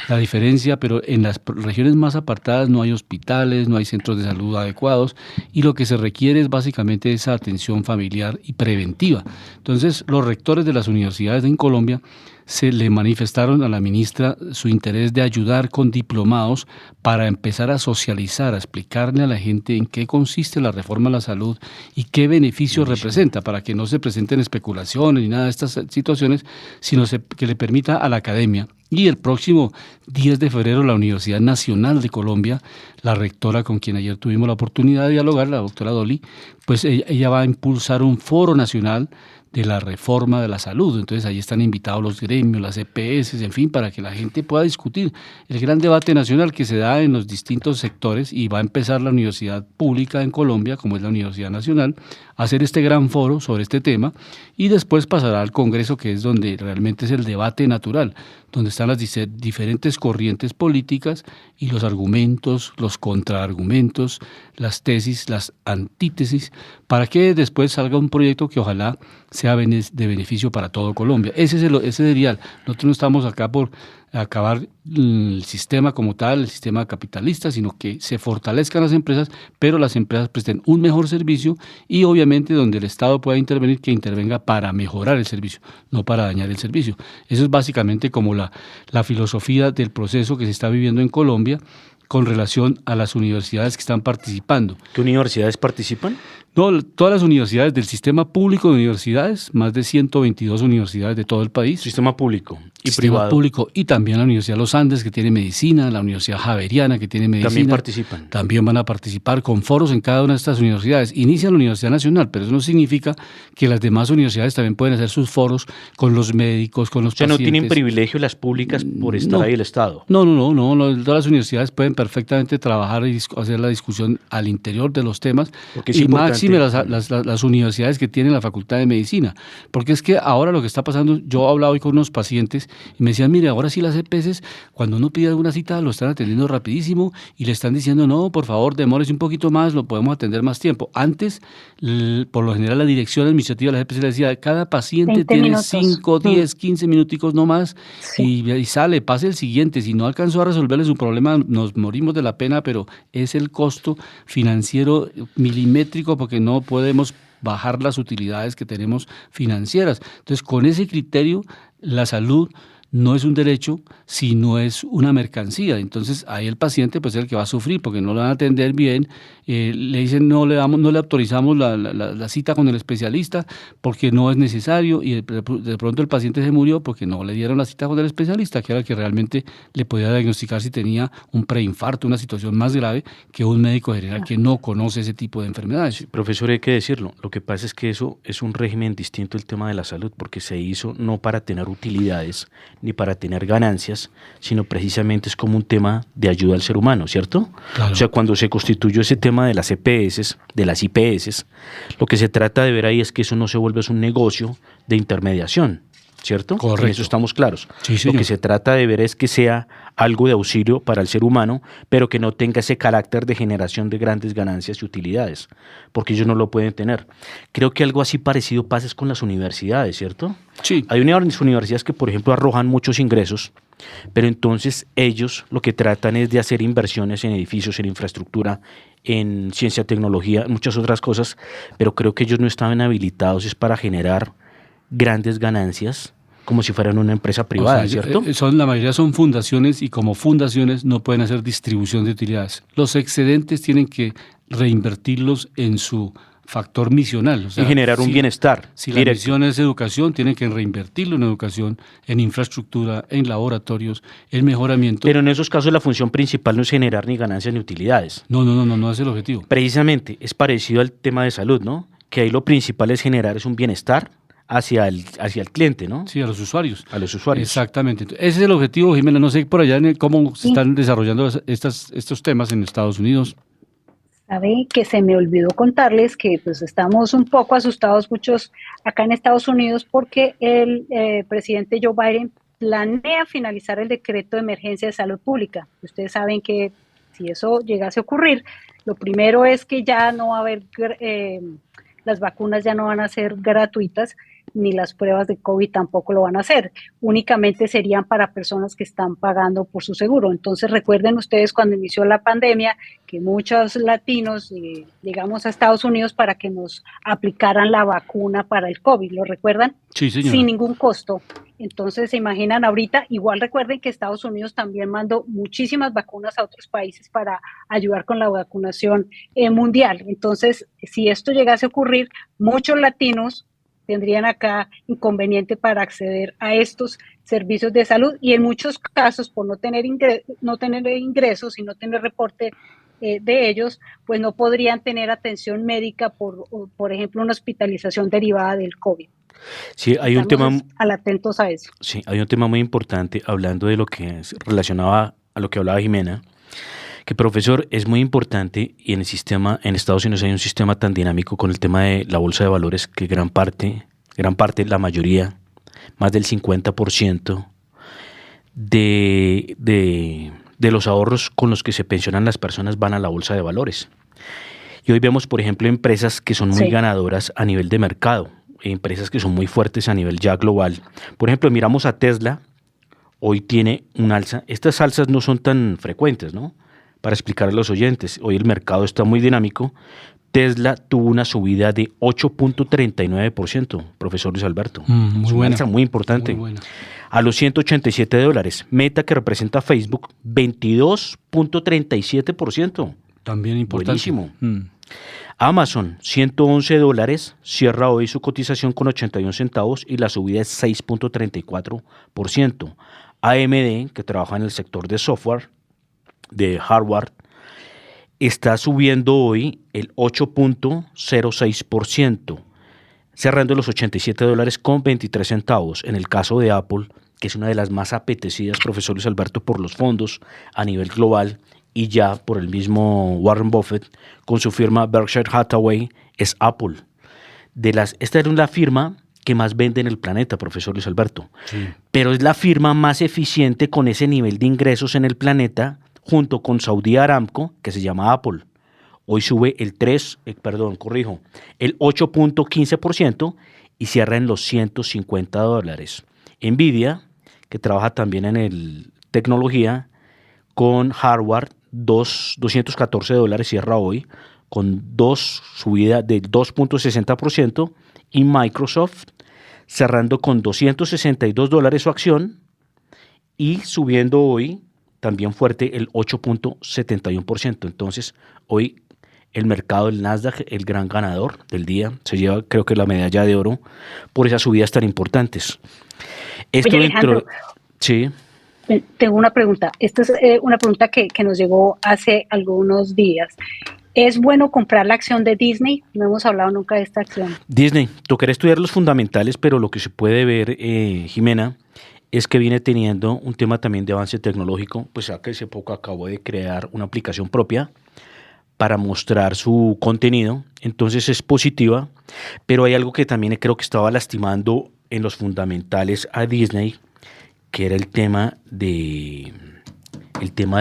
[SPEAKER 3] la diferencia, pero en las regiones más apartadas no hay hospitales, no hay centros de salud adecuados y lo que se requiere es básicamente esa atención familiar y preventiva. Entonces, los rectores de las universidades en Colombia se le manifestaron a la ministra su interés de ayudar con diplomados para empezar a socializar, a explicarle a la gente en qué consiste la reforma a la salud y qué beneficios representa, para que no se presenten especulaciones ni nada de estas situaciones, sino que le permita a la academia. Y el próximo 10 de febrero la Universidad Nacional de Colombia, la rectora con quien ayer tuvimos la oportunidad de dialogar, la doctora Dolly, pues ella va a impulsar un foro nacional de la reforma de la salud. Entonces ahí están invitados los gremios, las EPS, en fin, para que la gente pueda discutir el gran debate nacional que se da en los distintos sectores, y va a empezar la universidad pública en Colombia, como es la Universidad Nacional, a hacer este gran foro sobre este tema, y después pasará al Congreso, que es donde realmente es el debate natural, donde están las diferentes corrientes políticas y los argumentos, los contraargumentos, las tesis, las antítesis, para que después salga un proyecto que ojalá sea de beneficio para todo Colombia. Ese sería. Nosotros no estamos acá por acabar el sistema como tal, el sistema capitalista, sino que se fortalezcan las empresas, pero las empresas presten un mejor servicio y obviamente donde el Estado pueda intervenir, que intervenga para mejorar el servicio, no para dañar el servicio. Eso es básicamente como la filosofía del proceso que se está viviendo en Colombia con relación a las universidades que están participando.
[SPEAKER 4] ¿Qué universidades participan?
[SPEAKER 3] No, todas las universidades del sistema público de universidades, más de 122 universidades de todo el país.
[SPEAKER 4] Sistema público y
[SPEAKER 3] sistema
[SPEAKER 4] privado.
[SPEAKER 3] Público, y también la Universidad de los Andes, que tiene medicina, la Universidad Javeriana, que tiene medicina.
[SPEAKER 4] También participan.
[SPEAKER 3] También van a participar con foros en cada una de estas universidades. Inicia la Universidad Nacional, pero eso no significa que las demás universidades también pueden hacer sus foros con los médicos, con los pacientes.
[SPEAKER 4] O sea, no tienen privilegio las públicas por estar ahí el Estado.
[SPEAKER 3] No. Todas las universidades pueden perfectamente trabajar y hacer la discusión al interior de los temas.
[SPEAKER 4] Porque es
[SPEAKER 3] y
[SPEAKER 4] importante.
[SPEAKER 3] máxime las universidades que tienen la Facultad de Medicina. Porque es que ahora lo que está pasando, yo he hablado hoy con unos pacientes y me decían, mire, ahora sí las EPS, cuando uno pide alguna cita, lo están atendiendo rapidísimo y le están diciendo, no, por favor, demórese un poquito más, lo podemos atender más tiempo. Antes, por lo general, la dirección administrativa de las EPS le decía, cada paciente tiene 5, 10, 15 minuticos no más, sí. y sale, pase el siguiente. Si no alcanzó a resolverle su problema, nos morimos de la pena, pero es el costo financiero milimétrico porque no podemos bajar las utilidades que tenemos financieras. Entonces, con ese criterio, la salud no es un derecho, sino es una mercancía. Entonces, ahí el paciente pues es el que va a sufrir porque no lo van a atender bien, le dicen no le autorizamos la cita con el especialista porque no es necesario, y de pronto el paciente se murió porque no le dieron la cita con el especialista, que era el que realmente le podía diagnosticar si tenía un preinfarto, una situación más grave que un médico general que no conoce ese tipo de enfermedades.
[SPEAKER 4] Profesor, hay que decirlo, lo que pasa es que eso es un régimen distinto el tema de la salud, porque se hizo no para tener utilidades ni para tener ganancias, sino precisamente es como un tema de ayuda al ser humano, ¿cierto?
[SPEAKER 3] Claro.
[SPEAKER 4] O sea, cuando se constituyó ese tema de las EPS, de las IPS, lo que se trata de ver ahí es que eso no se vuelve un negocio de intermediación, ¿cierto?
[SPEAKER 3] Correcto.
[SPEAKER 4] En eso estamos claros.
[SPEAKER 3] Sí, señor.
[SPEAKER 4] Lo que se trata de ver es que sea algo de auxilio para el ser humano, pero que no tenga ese carácter de generación de grandes ganancias y utilidades, porque ellos no lo pueden tener. Creo que algo así parecido pasa con las universidades, ¿cierto?
[SPEAKER 3] Sí.
[SPEAKER 4] Hay unas universidades que, por ejemplo, arrojan muchos ingresos, pero entonces ellos lo que tratan es de hacer inversiones en edificios, en infraestructura, en ciencia, tecnología, en muchas otras cosas, pero creo que ellos no estaban habilitados es para generar grandes ganancias como si fueran una empresa privada,
[SPEAKER 3] o sea,
[SPEAKER 4] ¿cierto?
[SPEAKER 3] La mayoría son fundaciones y como fundaciones no pueden hacer distribución de utilidades. Los excedentes tienen que reinvertirlos en su factor misional. O sea,
[SPEAKER 4] y generar un bienestar.
[SPEAKER 3] Si la misión es educación, tienen que reinvertirlo en educación, en infraestructura, en laboratorios, en mejoramiento.
[SPEAKER 4] Pero en esos casos la función principal no es generar ni ganancias ni utilidades.
[SPEAKER 3] No es el objetivo.
[SPEAKER 4] Precisamente es parecido al tema de salud, ¿no? Que ahí lo principal es generar un bienestar hacia el cliente, ¿no?
[SPEAKER 3] Sí, a los usuarios.
[SPEAKER 4] A los usuarios.
[SPEAKER 3] Exactamente. Ese es el objetivo, Jimena. No sé por allá cómo se están desarrollando estos temas en Estados Unidos.
[SPEAKER 5] Sabe que se me olvidó contarles que pues estamos un poco asustados muchos acá en Estados Unidos porque el presidente Joe Biden planea finalizar el decreto de emergencia de salud pública. Ustedes saben que si eso llegase a ocurrir, lo primero es que ya no va a haber, las vacunas ya no van a ser gratuitas, ni las pruebas de COVID tampoco lo van a hacer. Únicamente serían para personas que están pagando por su seguro. Entonces recuerden ustedes cuando inició la pandemia que muchos latinos llegamos a Estados Unidos para que nos aplicaran la vacuna para el COVID. ¿Lo recuerdan?
[SPEAKER 3] Sí, señora.
[SPEAKER 5] Sin ningún costo. Entonces se imaginan ahorita, igual recuerden que Estados Unidos también mandó muchísimas vacunas a otros países para ayudar con la vacunación mundial. Entonces, si esto llegase a ocurrir, muchos latinos tendrían acá inconveniente para acceder a estos servicios de salud y en muchos casos por no tener ingresos y no tener reporte de ellos, pues no podrían tener atención médica por ejemplo, una hospitalización derivada del COVID.
[SPEAKER 4] Sí, hay un tema.
[SPEAKER 5] Atentos a eso.
[SPEAKER 4] Sí, hay un tema muy importante hablando de lo que relacionaba a lo que hablaba Jimena, que profesor, es muy importante y en en Estados Unidos hay un sistema tan dinámico con el tema de la bolsa de valores que gran parte, la mayoría, más del 50% de los ahorros con los que se pensionan las personas van a la bolsa de valores. Y hoy vemos, por ejemplo, empresas que son muy ganadoras a nivel de mercado, empresas que son muy fuertes a nivel ya global. Por ejemplo, miramos a Tesla, hoy tiene un alza. Estas alzas no son tan frecuentes, ¿no? Para explicar a los oyentes, hoy el mercado está muy dinámico. Tesla tuvo una subida de 8.39%, profesor Luis Alberto.
[SPEAKER 3] Muy buena.
[SPEAKER 4] Alza muy importante.
[SPEAKER 3] Muy buena.
[SPEAKER 4] A los $187. Meta, que representa Facebook, 22.37%.
[SPEAKER 3] También importante.
[SPEAKER 4] Buenísimo. Amazon, $111, cierra hoy su cotización con 81 centavos y la subida es 6.34%. AMD, que trabaja en el sector de software, de hardware, está subiendo hoy el 8.06%, cerrando los $87 con 23 centavos. En el caso de Apple, que es una de las más apetecidas, profesor Luis Alberto, por los fondos a nivel global, y ya por el mismo Warren Buffett, con su firma Berkshire Hathaway, es Apple. Esta es la firma que más vende en el planeta, profesor Luis Alberto. Sí. Pero es la firma más eficiente con ese nivel de ingresos en el planeta, junto con Saudi Aramco, que se llama Apple. Hoy sube el 8.15% y cierra en los $150. Nvidia, que trabaja también en el tecnología, con hardware, $214 cierra hoy, con subida del 2.60%, y Microsoft cerrando con $262 su acción y subiendo hoy también fuerte el 8.71%. Entonces, hoy el mercado del Nasdaq, el gran ganador del día, se lleva, creo que, la medalla de oro por esas subidas tan importantes. Esto dentro. Sí.
[SPEAKER 5] Tengo una pregunta. Esta es una pregunta que nos llegó hace algunos días. ¿Es bueno comprar la acción de Disney? No hemos hablado nunca de esta acción.
[SPEAKER 4] Disney, tocará estudiar los fundamentales, pero lo que se puede ver, Jimena, es que viene teniendo un tema también de avance tecnológico. Pues hace poco acabó de crear una aplicación propia para mostrar su contenido. Entonces es positiva, pero hay algo que también creo que estaba lastimando en los fundamentales a Disney, que era el tema de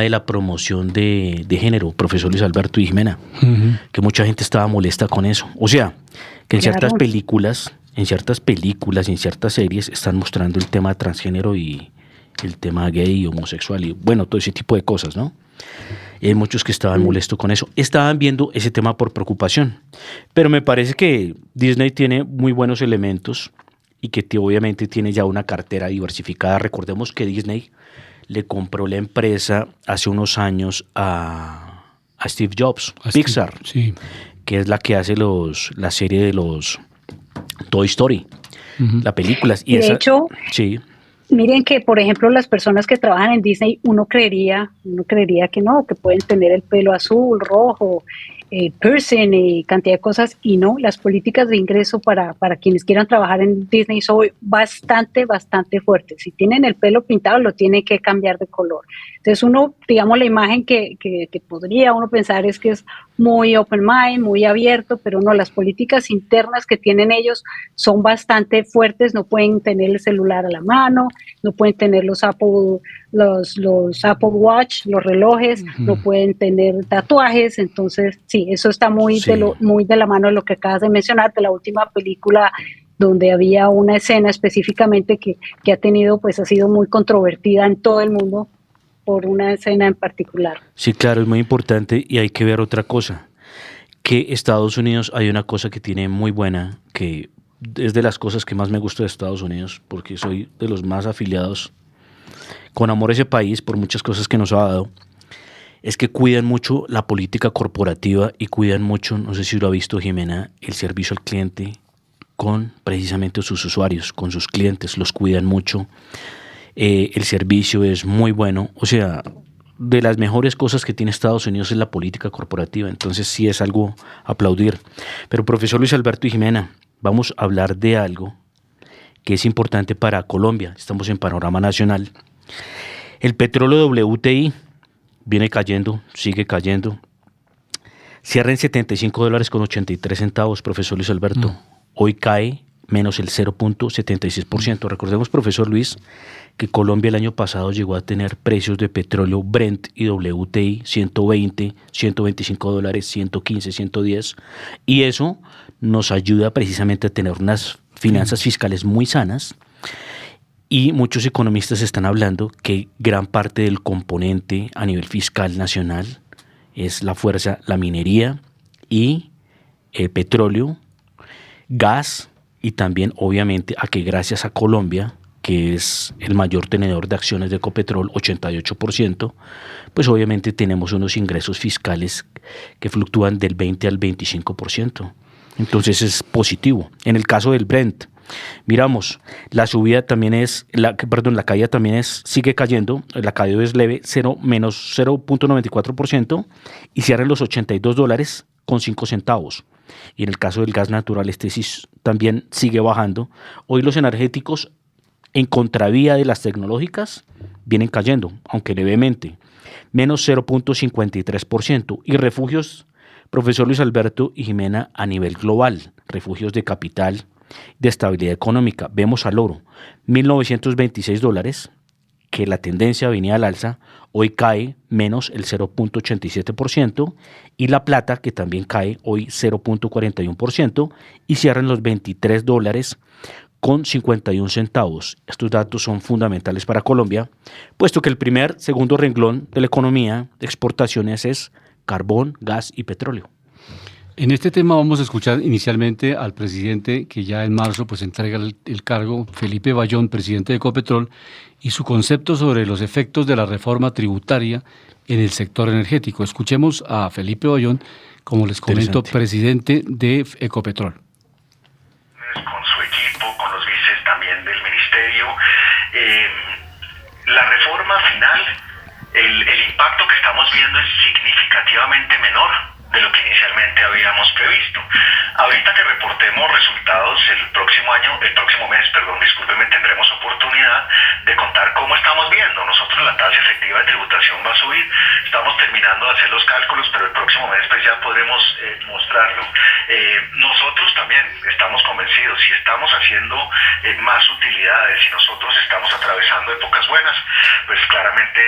[SPEAKER 4] la promoción de género, profesor Luis Alberto y Jimena, que mucha gente estaba molesta con eso. O sea, que en ciertas películas y en ciertas series están mostrando el tema transgénero y el tema gay, homosexual y bueno, todo ese tipo de cosas, ¿no? Y hay muchos que estaban molestos con eso. Estaban viendo ese tema por preocupación. Pero me parece que Disney tiene muy buenos elementos y que obviamente tiene ya una cartera diversificada. Recordemos que Disney le compró la empresa hace unos años a Steve Jobs, Pixar, sí, que es la que hace la serie de los Toy Story, las películas. Y
[SPEAKER 5] de hecho,
[SPEAKER 4] sí.
[SPEAKER 5] Miren que, por ejemplo, las personas que trabajan en Disney, uno creería que no, que pueden tener el pelo azul, rojo, piercing y cantidad de cosas, y no, las políticas de ingreso para quienes quieran trabajar en Disney son bastante fuertes. Si tienen el pelo pintado, lo tienen que cambiar de color. Entonces uno, digamos, la imagen que podría uno pensar es que es muy open mind, muy abierto, pero no, las políticas internas que tienen ellos son bastante fuertes. No pueden tener el celular a la mano, no pueden tener los Apple Watch, los relojes, no pueden tener tatuajes. Entonces sí, eso está muy de la mano de lo que acabas de mencionar, de la última película, donde había una escena específicamente que ha sido muy controvertida en todo el mundo por una escena en particular.
[SPEAKER 4] Sí, claro, es muy importante, y hay que ver otra cosa, que Estados Unidos, hay una cosa que tiene muy buena, que es de las cosas que más me gusta de Estados Unidos, porque soy de los más afiliados con amor a ese país por muchas cosas que nos ha dado, es que cuidan mucho la política corporativa y cuidan mucho, no sé si lo ha visto Jimena, el servicio al cliente con precisamente sus usuarios, con sus clientes, los cuidan mucho. El servicio es muy bueno, o sea, de las mejores cosas que tiene Estados Unidos es la política corporativa, entonces sí es algo a aplaudir. Pero profesor Luis Alberto y Jimena, vamos a hablar de algo que es importante para Colombia. Estamos en Panorama Nacional. El petróleo WTI viene cayendo, sigue cayendo. Cierra en $75.83, profesor Luis Alberto. Hoy cae menos el 0.76%. Recordemos, profesor Luis, que Colombia el año pasado llegó a tener precios de petróleo Brent y WTI 120, 125 dólares, 115, 110, y eso nos ayuda precisamente a tener unas finanzas fiscales muy sanas, y muchos economistas están hablando que gran parte del componente a nivel fiscal nacional es la fuerza, la minería y el petróleo, gas, y también obviamente a que gracias a Colombia, que es el mayor tenedor de acciones de Ecopetrol, 88%, pues obviamente tenemos unos ingresos fiscales que fluctúan del 20 al 25%. Entonces es positivo. En el caso del Brent, miramos, la subida también es, la caída también sigue cayendo, la caída es leve, menos 0.94%, y cierra en los $82.05. Y en el caso del gas natural, también sigue bajando. Hoy los energéticos, en contravía de las tecnológicas, vienen cayendo, aunque levemente, menos 0.53%. Y refugios, profesor Luis Alberto y Jimena, a nivel global, refugios de capital, de estabilidad económica. Vemos al oro, $1.926, que la tendencia venía al alza, hoy cae menos el 0.87%, y la plata, que también cae hoy 0.41%, y cierra en los $23.51. Estos datos son fundamentales para Colombia, puesto que el segundo renglón de la economía de exportaciones es carbón, gas y petróleo.
[SPEAKER 3] En este tema vamos a escuchar inicialmente al presidente que ya en marzo pues entrega el cargo, Felipe Bayón, presidente de Ecopetrol, y su concepto sobre los efectos de la reforma tributaria en el sector energético. Escuchemos a Felipe Bayón, como les comento, presidente de Ecopetrol.
[SPEAKER 6] Con su equipo, con los vices también del ministerio. La reforma final, el impacto que estamos viendo es significativamente menor de lo que inicialmente habíamos previsto. Ahorita que reportemos resultados el próximo mes, tendremos oportunidad de contar cómo estamos viendo. Nosotros la tasa efectiva de tributación va a subir, estamos terminando de hacer los cálculos, pero el próximo mes pues ya podremos mostrarlo. Nosotros también estamos convencidos, si estamos haciendo más utilidades, si nosotros estamos atravesando épocas buenas, pues claramente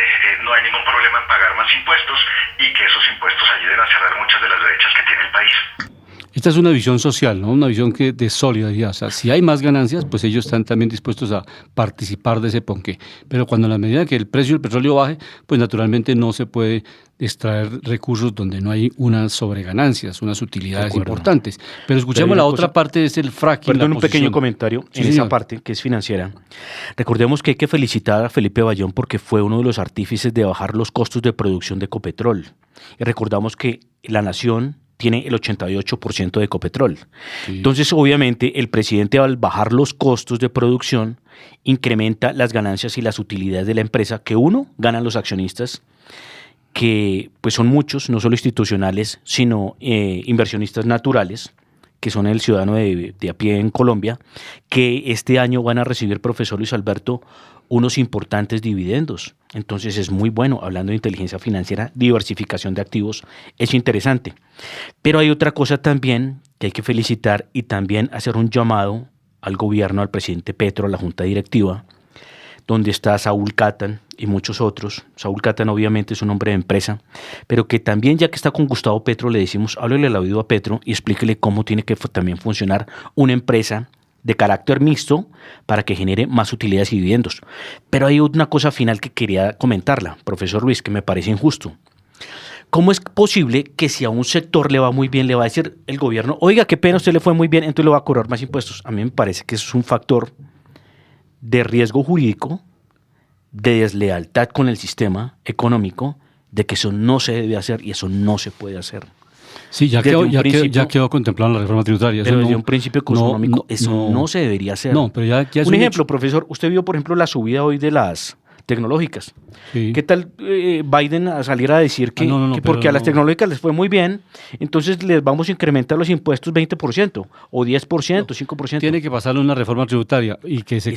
[SPEAKER 6] no hay ningún problema en pagar más impuestos y que esos impuestos ayuden a cerrar muchas de las brechas que tiene el país.
[SPEAKER 3] Esta es una visión social, ¿no? Una visión de solidaridad. O sea, si hay más ganancias, pues ellos están también dispuestos a participar de ese ponqué. Pero cuando en la medida que el precio del petróleo baje, pues naturalmente no se puede extraer recursos donde no hay unas sobreganancias, unas utilidades importantes. Pero escuchemos la otra parte, es el fracking.
[SPEAKER 4] Perdón, un pequeño comentario en esa parte que es financiera. Recordemos que hay que felicitar a Felipe Bayón porque fue uno de los artífices de bajar los costos de producción de Ecopetrol. Y recordamos que la nación tiene el 88% de Ecopetrol. Sí. Entonces, obviamente, el presidente, al bajar los costos de producción, incrementa las ganancias y las utilidades de la empresa, que ganan los accionistas, que pues son muchos, no solo institucionales, sino inversionistas naturales, que son el ciudadano de a pie en Colombia, que este año van a recibir, profesor Luis Alberto, unos importantes dividendos. Entonces es muy bueno, hablando de inteligencia financiera, diversificación de activos, es interesante. Pero hay otra cosa también que hay que felicitar y también hacer un llamado al gobierno, al presidente Petro, a la junta directiva, donde está Saúl Catán y muchos otros. Saúl Catán obviamente es un hombre de empresa, pero que también, ya que está con Gustavo Petro, le decimos, háblele al oído a Petro y explíquele cómo tiene que también funcionar una empresa de carácter mixto para que genere más utilidades y dividendos. Pero hay una cosa final que quería comentarla, profesor Luis, que me parece injusto. ¿Cómo es posible que si a un sector le va muy bien, le va a decir el gobierno, oiga, qué pena, a usted le fue muy bien, entonces le va a cobrar más impuestos? A mí me parece que eso es un factor de riesgo jurídico, de deslealtad con el sistema económico, de que eso no se debe hacer y eso no se puede hacer.
[SPEAKER 3] Sí, ya quedó contemplado en la reforma tributaria.
[SPEAKER 4] Pero desde un principio económico eso no se debería hacer.
[SPEAKER 3] No, pero ya es
[SPEAKER 4] un ejemplo,
[SPEAKER 3] hecho.
[SPEAKER 4] profesor, usted vio, por ejemplo, la subida hoy de las tecnológicas.
[SPEAKER 3] Sí.
[SPEAKER 4] ¿Qué tal Biden a salir a decir que porque a las tecnológicas les fue muy bien, entonces les vamos a incrementar los impuestos 20% o 10%, 5%?
[SPEAKER 3] Tiene que pasarle una reforma tributaria y que se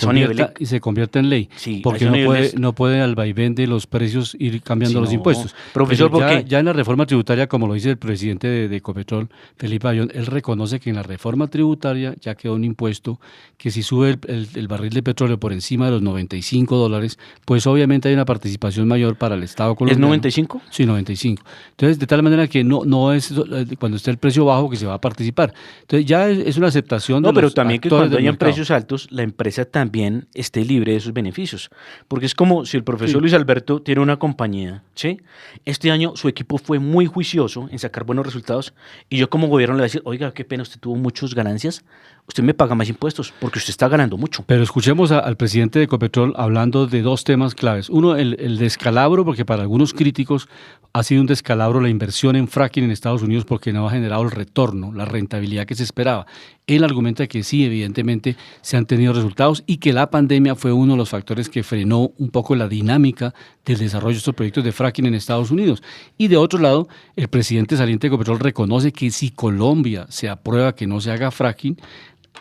[SPEAKER 3] convierta en ley,
[SPEAKER 4] Sí,
[SPEAKER 3] porque no puede al vaivén de los precios ir cambiando los impuestos.
[SPEAKER 4] Profesor,
[SPEAKER 3] pero ya en la reforma tributaria, como lo dice el presidente de Ecopetrol, Felipe Bayón, él reconoce que en la reforma tributaria ya quedó un impuesto que si sube el barril de petróleo por encima de los $95, pues obviamente hay una participación mayor para el Estado colombiano.
[SPEAKER 4] ¿Es 95?
[SPEAKER 3] Sí, 95. Entonces, de tal manera que no es cuando esté el precio bajo que se va a participar. Entonces, ya es una aceptación de los
[SPEAKER 4] pero también que cuando hayan
[SPEAKER 3] mercado.
[SPEAKER 4] precios altos, la empresa también esté libre de esos beneficios. Porque es como si el profesor Luis Alberto tiene una compañía, ¿sí? Este año su equipo fue muy juicioso en sacar buenos resultados y yo como gobierno le voy a decir, oiga, qué pena, usted tuvo muchas ganancias, usted me paga más impuestos porque usted está ganando mucho.
[SPEAKER 3] Pero escuchemos al presidente de Ecopetrol hablando de dos temas claves. Uno, el descalabro, porque para algunos críticos ha sido un descalabro la inversión en fracking en Estados Unidos porque no ha generado el retorno, la rentabilidad que se esperaba. Él argumenta que sí, evidentemente se han tenido resultados y que la pandemia fue uno de los factores que frenó un poco la dinámica del desarrollo de estos proyectos de fracking en Estados Unidos. Y de otro lado, el presidente saliente de Ecopetrol reconoce que si Colombia se aprueba que no se haga fracking,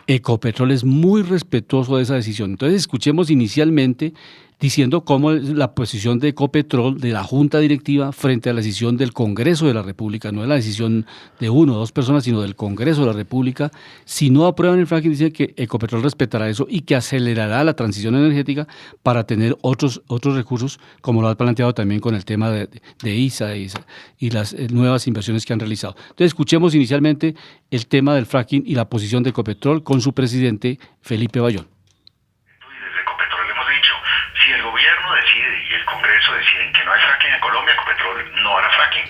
[SPEAKER 3] Ecopetrol es muy respetuoso de esa decisión. Entonces, escuchemos inicialmente diciendo cómo es la posición de Ecopetrol, de la Junta Directiva, frente a la decisión del Congreso de la República. No es la decisión de uno o dos personas, sino del Congreso de la República. Si no aprueban el fracking, dice que Ecopetrol respetará eso y que acelerará la transición energética para tener otros recursos, como lo ha planteado también con el tema de ISA y las nuevas inversiones que han realizado. Entonces, escuchemos inicialmente el tema del fracking y la posición de Ecopetrol con su presidente, Felipe Bayón.
[SPEAKER 6] Si el gobierno decide y el Congreso deciden que no hay fracking en Colombia, Ecopetrol no hará fracking.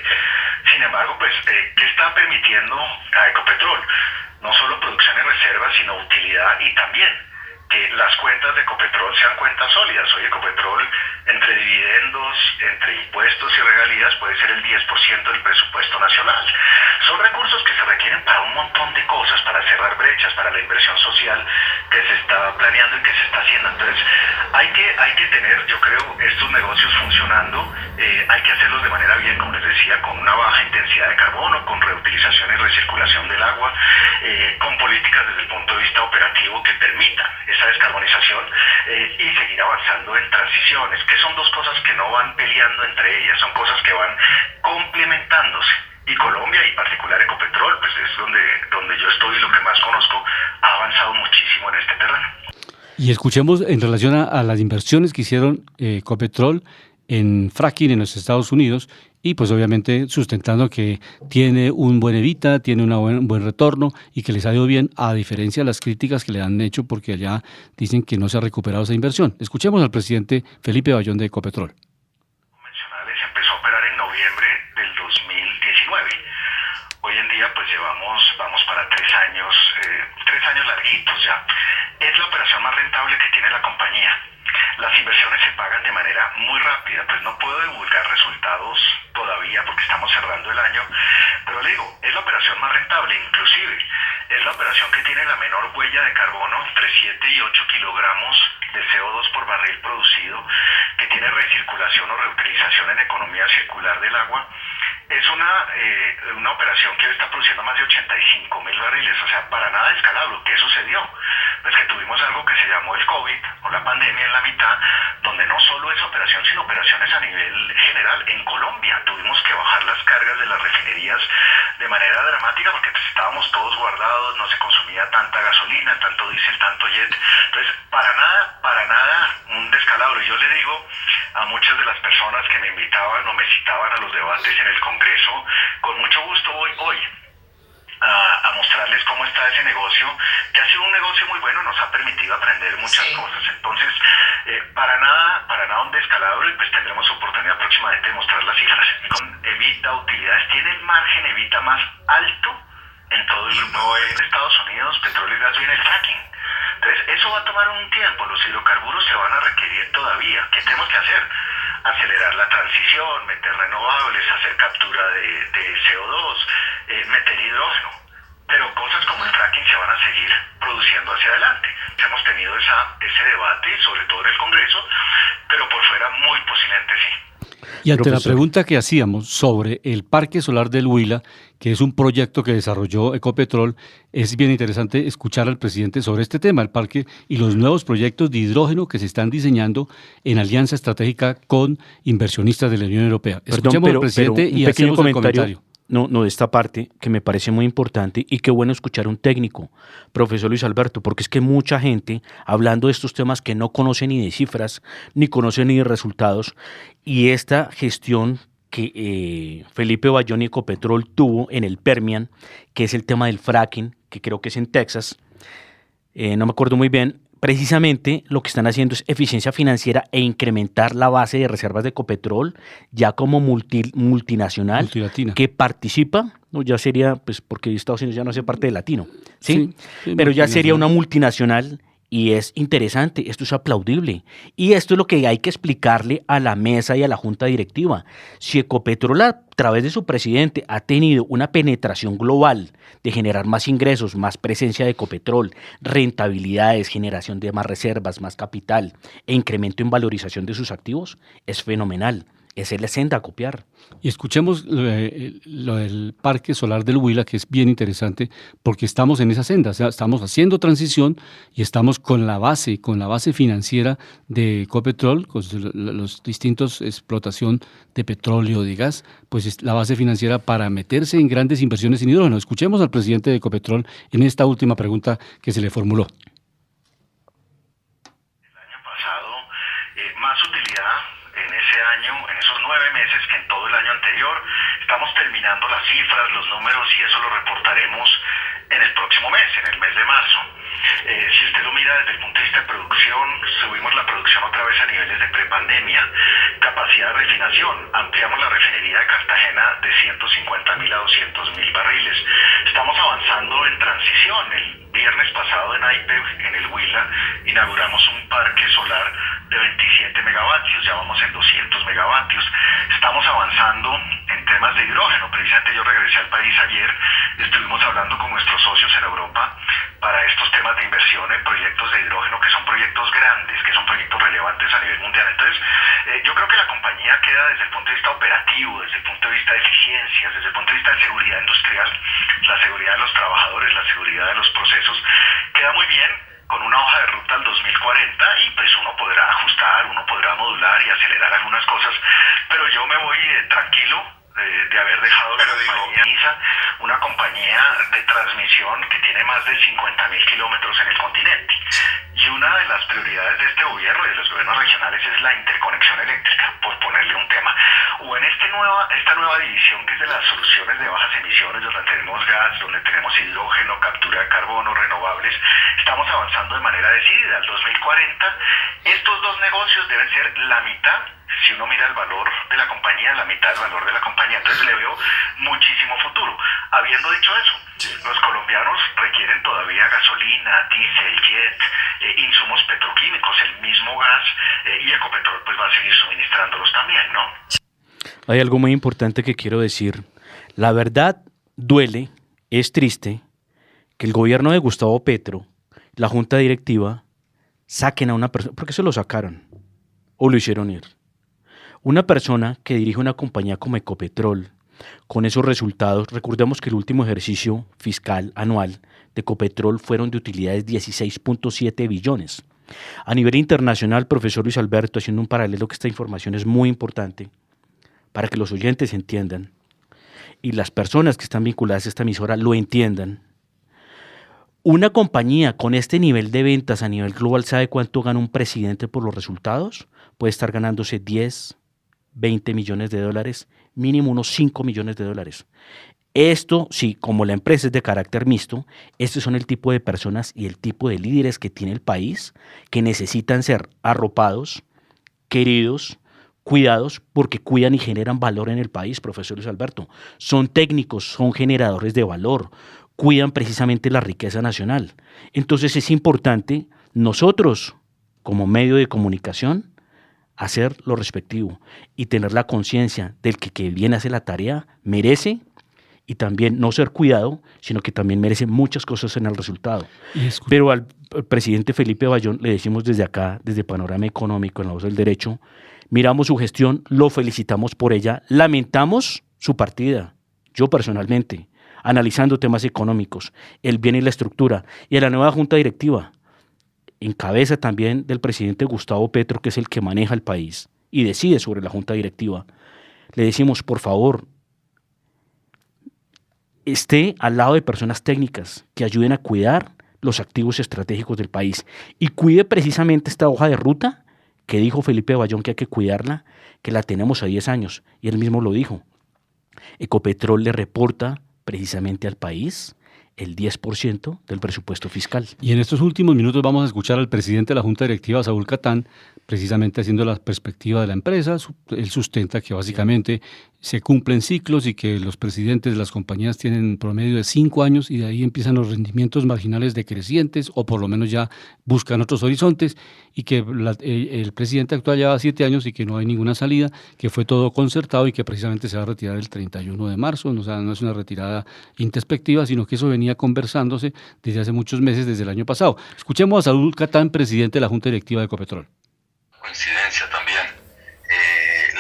[SPEAKER 6] Sin embargo, pues, ¿qué está permitiendo a Ecopetrol? No solo producción y reservas, sino utilidad y también que las cuentas de Ecopetrol sean cuentas sólidas. Hoy Ecopetrol, entre dividendos, entre impuestos y regalías, puede ser el 10% del presupuesto nacional. Son recursos que se requieren para un montón de cosas, para cerrar brechas, para la inversión social que se está planeando y que se está haciendo. Entonces, hay que tener, yo creo, estos negocios funcionando, hay que hacerlos de manera bien, como les decía, con una baja intensidad de carbono, con reutilización y recirculación del agua, con políticas desde el punto de vista operativo que permitan esa descarbonización y seguir avanzando en transiciones, que son dos cosas que no van peleando entre ellas, son cosas que van complementándose. Y Colombia, y en particular Ecopetrol, pues es donde yo estoy y lo que más conozco, ha avanzado muchísimo en este terreno.
[SPEAKER 3] Y escuchemos en relación a las inversiones que hicieron Ecopetrol en fracking en los Estados Unidos y pues obviamente sustentando que tiene un buen evita, tiene un buen retorno y que les ha ido bien, a diferencia de las críticas que le han hecho porque allá dicen que no se ha recuperado esa inversión. Escuchemos al presidente Felipe Bayón de Ecopetrol.
[SPEAKER 6] Convencionales empezó a operar en noviembre del 2019. Hoy en día pues vamos para 3 años larguitos ya. Es la operación más rentable que tiene la compañía. Las inversiones se pagan de manera muy rápida, pues no puedo divulgar resultados todavía porque estamos cerrando el año, pero le digo, es la operación más rentable, inclusive es la operación que tiene la menor huella de carbono, entre 7 y 8 kilogramos de CO2 por barril producido, que tiene recirculación o reutilización en economía circular del agua, es una operación que está produciendo más de 85.000 barriles, o sea, para nada escalable. ¿Qué sucedió? Pues que tuvimos algo que se llamó el COVID o la pandemia en la mitad, donde no solo esa operación, sino operaciones a nivel general. En Colombia tuvimos que bajar las cargas de las refinerías de manera dramática porque pues, estábamos todos guardados, no se consumía tanta gasolina, tanto diésel, tanto jet. Entonces, para nada un descalabro. Yo le digo a muchas de las personas que me invitaban o me citaban a los debates en el Congreso, con mucho gusto voy hoy a mostrarles cómo está ese negocio, que ha sido un negocio muy bueno, nos ha permitido aprender muchas cosas. Entonces, para nada un descalabro, y pues tendremos oportunidad próximamente de mostrar las cifras. Con EBITDA, utilidades, tiene el margen EBITDA más alto en todo el grupo. En Estados Unidos, petróleo y gas viene el fracking. Entonces, eso va a tomar un tiempo, los hidrocarburos se van a requerir todavía. ¿Qué tenemos que hacer? Acelerar la transición, meter renovables, hacer captura de CO2, meter hidrógeno. Pero cosas como el fracking se van a seguir produciendo hacia adelante. Hemos tenido ese debate, sobre todo en el Congreso, pero por fuera muy posiblemente sí.
[SPEAKER 3] Y ante
[SPEAKER 4] Profesor,
[SPEAKER 3] la pregunta que hacíamos sobre el Parque Solar del Huila, que es un proyecto que desarrolló Ecopetrol, es bien interesante escuchar al presidente sobre este tema, el parque y los nuevos proyectos de hidrógeno que se están diseñando en alianza estratégica con inversionistas de la Unión Europea. Escuchemos al presidente
[SPEAKER 4] un
[SPEAKER 3] y
[SPEAKER 4] pequeño
[SPEAKER 3] hacemos el comentario.
[SPEAKER 4] No, de esta parte que me parece muy importante y qué bueno escuchar a un técnico, profesor Luis Alberto, porque es que mucha gente hablando de estos temas que no conoce ni de cifras, ni conoce ni de resultados, y esta gestión que Felipe Bayón y Ecopetrol tuvo en el Permian, que es el tema del fracking, que creo que es en Texas, no me acuerdo muy bien. Precisamente lo que están haciendo es eficiencia financiera e incrementar la base de reservas de Ecopetrol ya como multinacional
[SPEAKER 3] Multilatina.
[SPEAKER 4] que participa, no, ya sería, pues porque Estados Unidos ya no hace parte de Latino, ¿sí?
[SPEAKER 3] Sí,
[SPEAKER 4] Pero ya sería una
[SPEAKER 3] multinacional.
[SPEAKER 4] multinacional y es interesante, esto es aplaudible. Y esto es lo que hay que explicarle a la mesa y a la junta directiva. Si Ecopetrol a través de su presidente ha tenido una penetración global de generar más ingresos, más presencia de Ecopetrol, rentabilidades, generación de más reservas, más capital e incremento en valorización de sus activos, es fenomenal. Esa es la senda a copiar.
[SPEAKER 3] Y escuchemos lo del Parque Solar del Huila, que es bien interesante, porque estamos en esa senda, o sea, estamos haciendo transición y estamos con la base financiera de Ecopetrol, con los distintos explotación de petróleo, de gas, pues es la base financiera para meterse en grandes inversiones en hidrógeno. Escuchemos al presidente de Ecopetrol en esta última pregunta que se le formuló.
[SPEAKER 6] El año pasado, más utilidad en ese año, en esos 9 meses que en todo el año anterior. Estamos terminando las cifras, los números y eso lo reportaremos en el próximo mes, en el mes de marzo. Si usted lo mira desde el punto de vista de producción, subimos la producción otra vez a niveles de prepandemia. Capacidad de refinación, ampliamos la refinería de Cartagena de 150.000 a 200.000 barriles. Estamos avanzando en transición. El viernes pasado en AIPEV, en el Huila, inauguramos un parque solar de 27 megavatios, ya vamos en 200 megavatios. Estamos avanzando en temas de hidrógeno. Precisamente yo regresé al país ayer, estuvimos hablando con nuestros socios en Europa para estos temas de inversión en proyectos de hidrógeno, que son proyectos grandes, que son proyectos relevantes a nivel mundial. Entonces, yo creo que la compañía queda desde el punto de vista operativo, desde el punto de vista de eficiencias, desde el punto de vista de seguridad industrial, la seguridad de los trabajadores, la seguridad de los procesos, queda muy bien, con una hoja de ruta al 2040 y pues uno podrá ajustar, uno podrá modular y acelerar algunas cosas, pero yo me voy tranquilo de haber dejado la compañía NISA, una compañía de transmisión que tiene más de 50.000 kilómetros en el continente. Y una de las prioridades de este gobierno y de los gobiernos regionales es la interconexión eléctrica, por ponerle un tema. O en esta nueva división que es de las soluciones de bajas emisiones, donde tenemos gas, donde tenemos hidrógeno, captura de carbono, renovables, estamos avanzando de manera decidida. Al 2040, estos dos negocios deben ser la mitad. Si uno mira el valor de la compañía, la mitad del valor de la compañía. Entonces le veo muchísimo futuro. Habiendo dicho eso, los colombianos requieren todavía gasolina, diésel, jet, insumos petroquímicos, el mismo gas, y Ecopetrol pues va a seguir suministrándolos también, ¿no?
[SPEAKER 4] Hay algo muy importante que quiero decir. La verdad duele, es triste, que el gobierno de Gustavo Petro, la junta directiva, saquen a una persona, porque se lo sacaron o lo hicieron ir. Una persona que dirige una compañía como Ecopetrol, con esos resultados, recordemos que el último ejercicio fiscal anual de Ecopetrol fueron de utilidades 16.7 billones. A nivel internacional, profesor Luis Alberto, haciendo un paralelo, que esta información es muy importante para que los oyentes entiendan y las personas que están vinculadas a esta emisora lo entiendan. Una compañía con este nivel de ventas a nivel global, ¿sabe cuánto gana un presidente por los resultados? Puede estar ganándose 10, 20 millones de dólares, mínimo unos 5 millones de dólares. Esto, sí, como la empresa es de carácter mixto, estos son el tipo de personas y el tipo de líderes que tiene el país, que necesitan ser arropados, queridos, cuidados, porque cuidan y generan valor en el país, profesor Luis Alberto. Son técnicos, son generadores de valor, cuidan precisamente la riqueza nacional. Entonces es importante nosotros, como medio de comunicación, hacer lo respectivo y tener la conciencia del que bien hace la tarea merece, y también no ser cuidado, sino que también merece muchas cosas en el resultado. Pero al presidente Felipe Bayón le decimos desde acá, desde Panorama Económico, en la Voz del Derecho, miramos su gestión, lo felicitamos por ella, lamentamos su partida, yo personalmente, analizando temas económicos, el bien y la estructura, y a la nueva junta directiva, en cabeza también del presidente Gustavo Petro, que es el que maneja el país y decide sobre la junta directiva, le decimos, por favor, esté al lado de personas técnicas que ayuden a cuidar los activos estratégicos del país y cuide precisamente esta hoja de ruta que dijo Felipe Bayón que hay que cuidarla, que la tenemos a 10 años, y él mismo lo dijo. Ecopetrol le reporta precisamente al país el 10% del presupuesto fiscal.
[SPEAKER 3] Y en estos últimos minutos vamos a escuchar al presidente de la Junta Directiva, Saúl Catán, precisamente haciendo la perspectiva de la empresa. Él sustenta que básicamente se cumplen ciclos y que los presidentes de las compañías tienen un promedio de 5 años y de ahí empiezan los rendimientos marginales decrecientes o por lo menos ya buscan otros horizontes, y que el presidente actual lleva 7 años y que no hay ninguna salida, que fue todo concertado y que precisamente se va a retirar el 31 de marzo. O sea, no es una retirada introspectiva, sino que eso venía conversándose desde hace muchos meses, desde el año pasado. Escuchemos a Saúl Catán, presidente de la Junta Directiva de Ecopetrol.
[SPEAKER 6] Coincidencia también.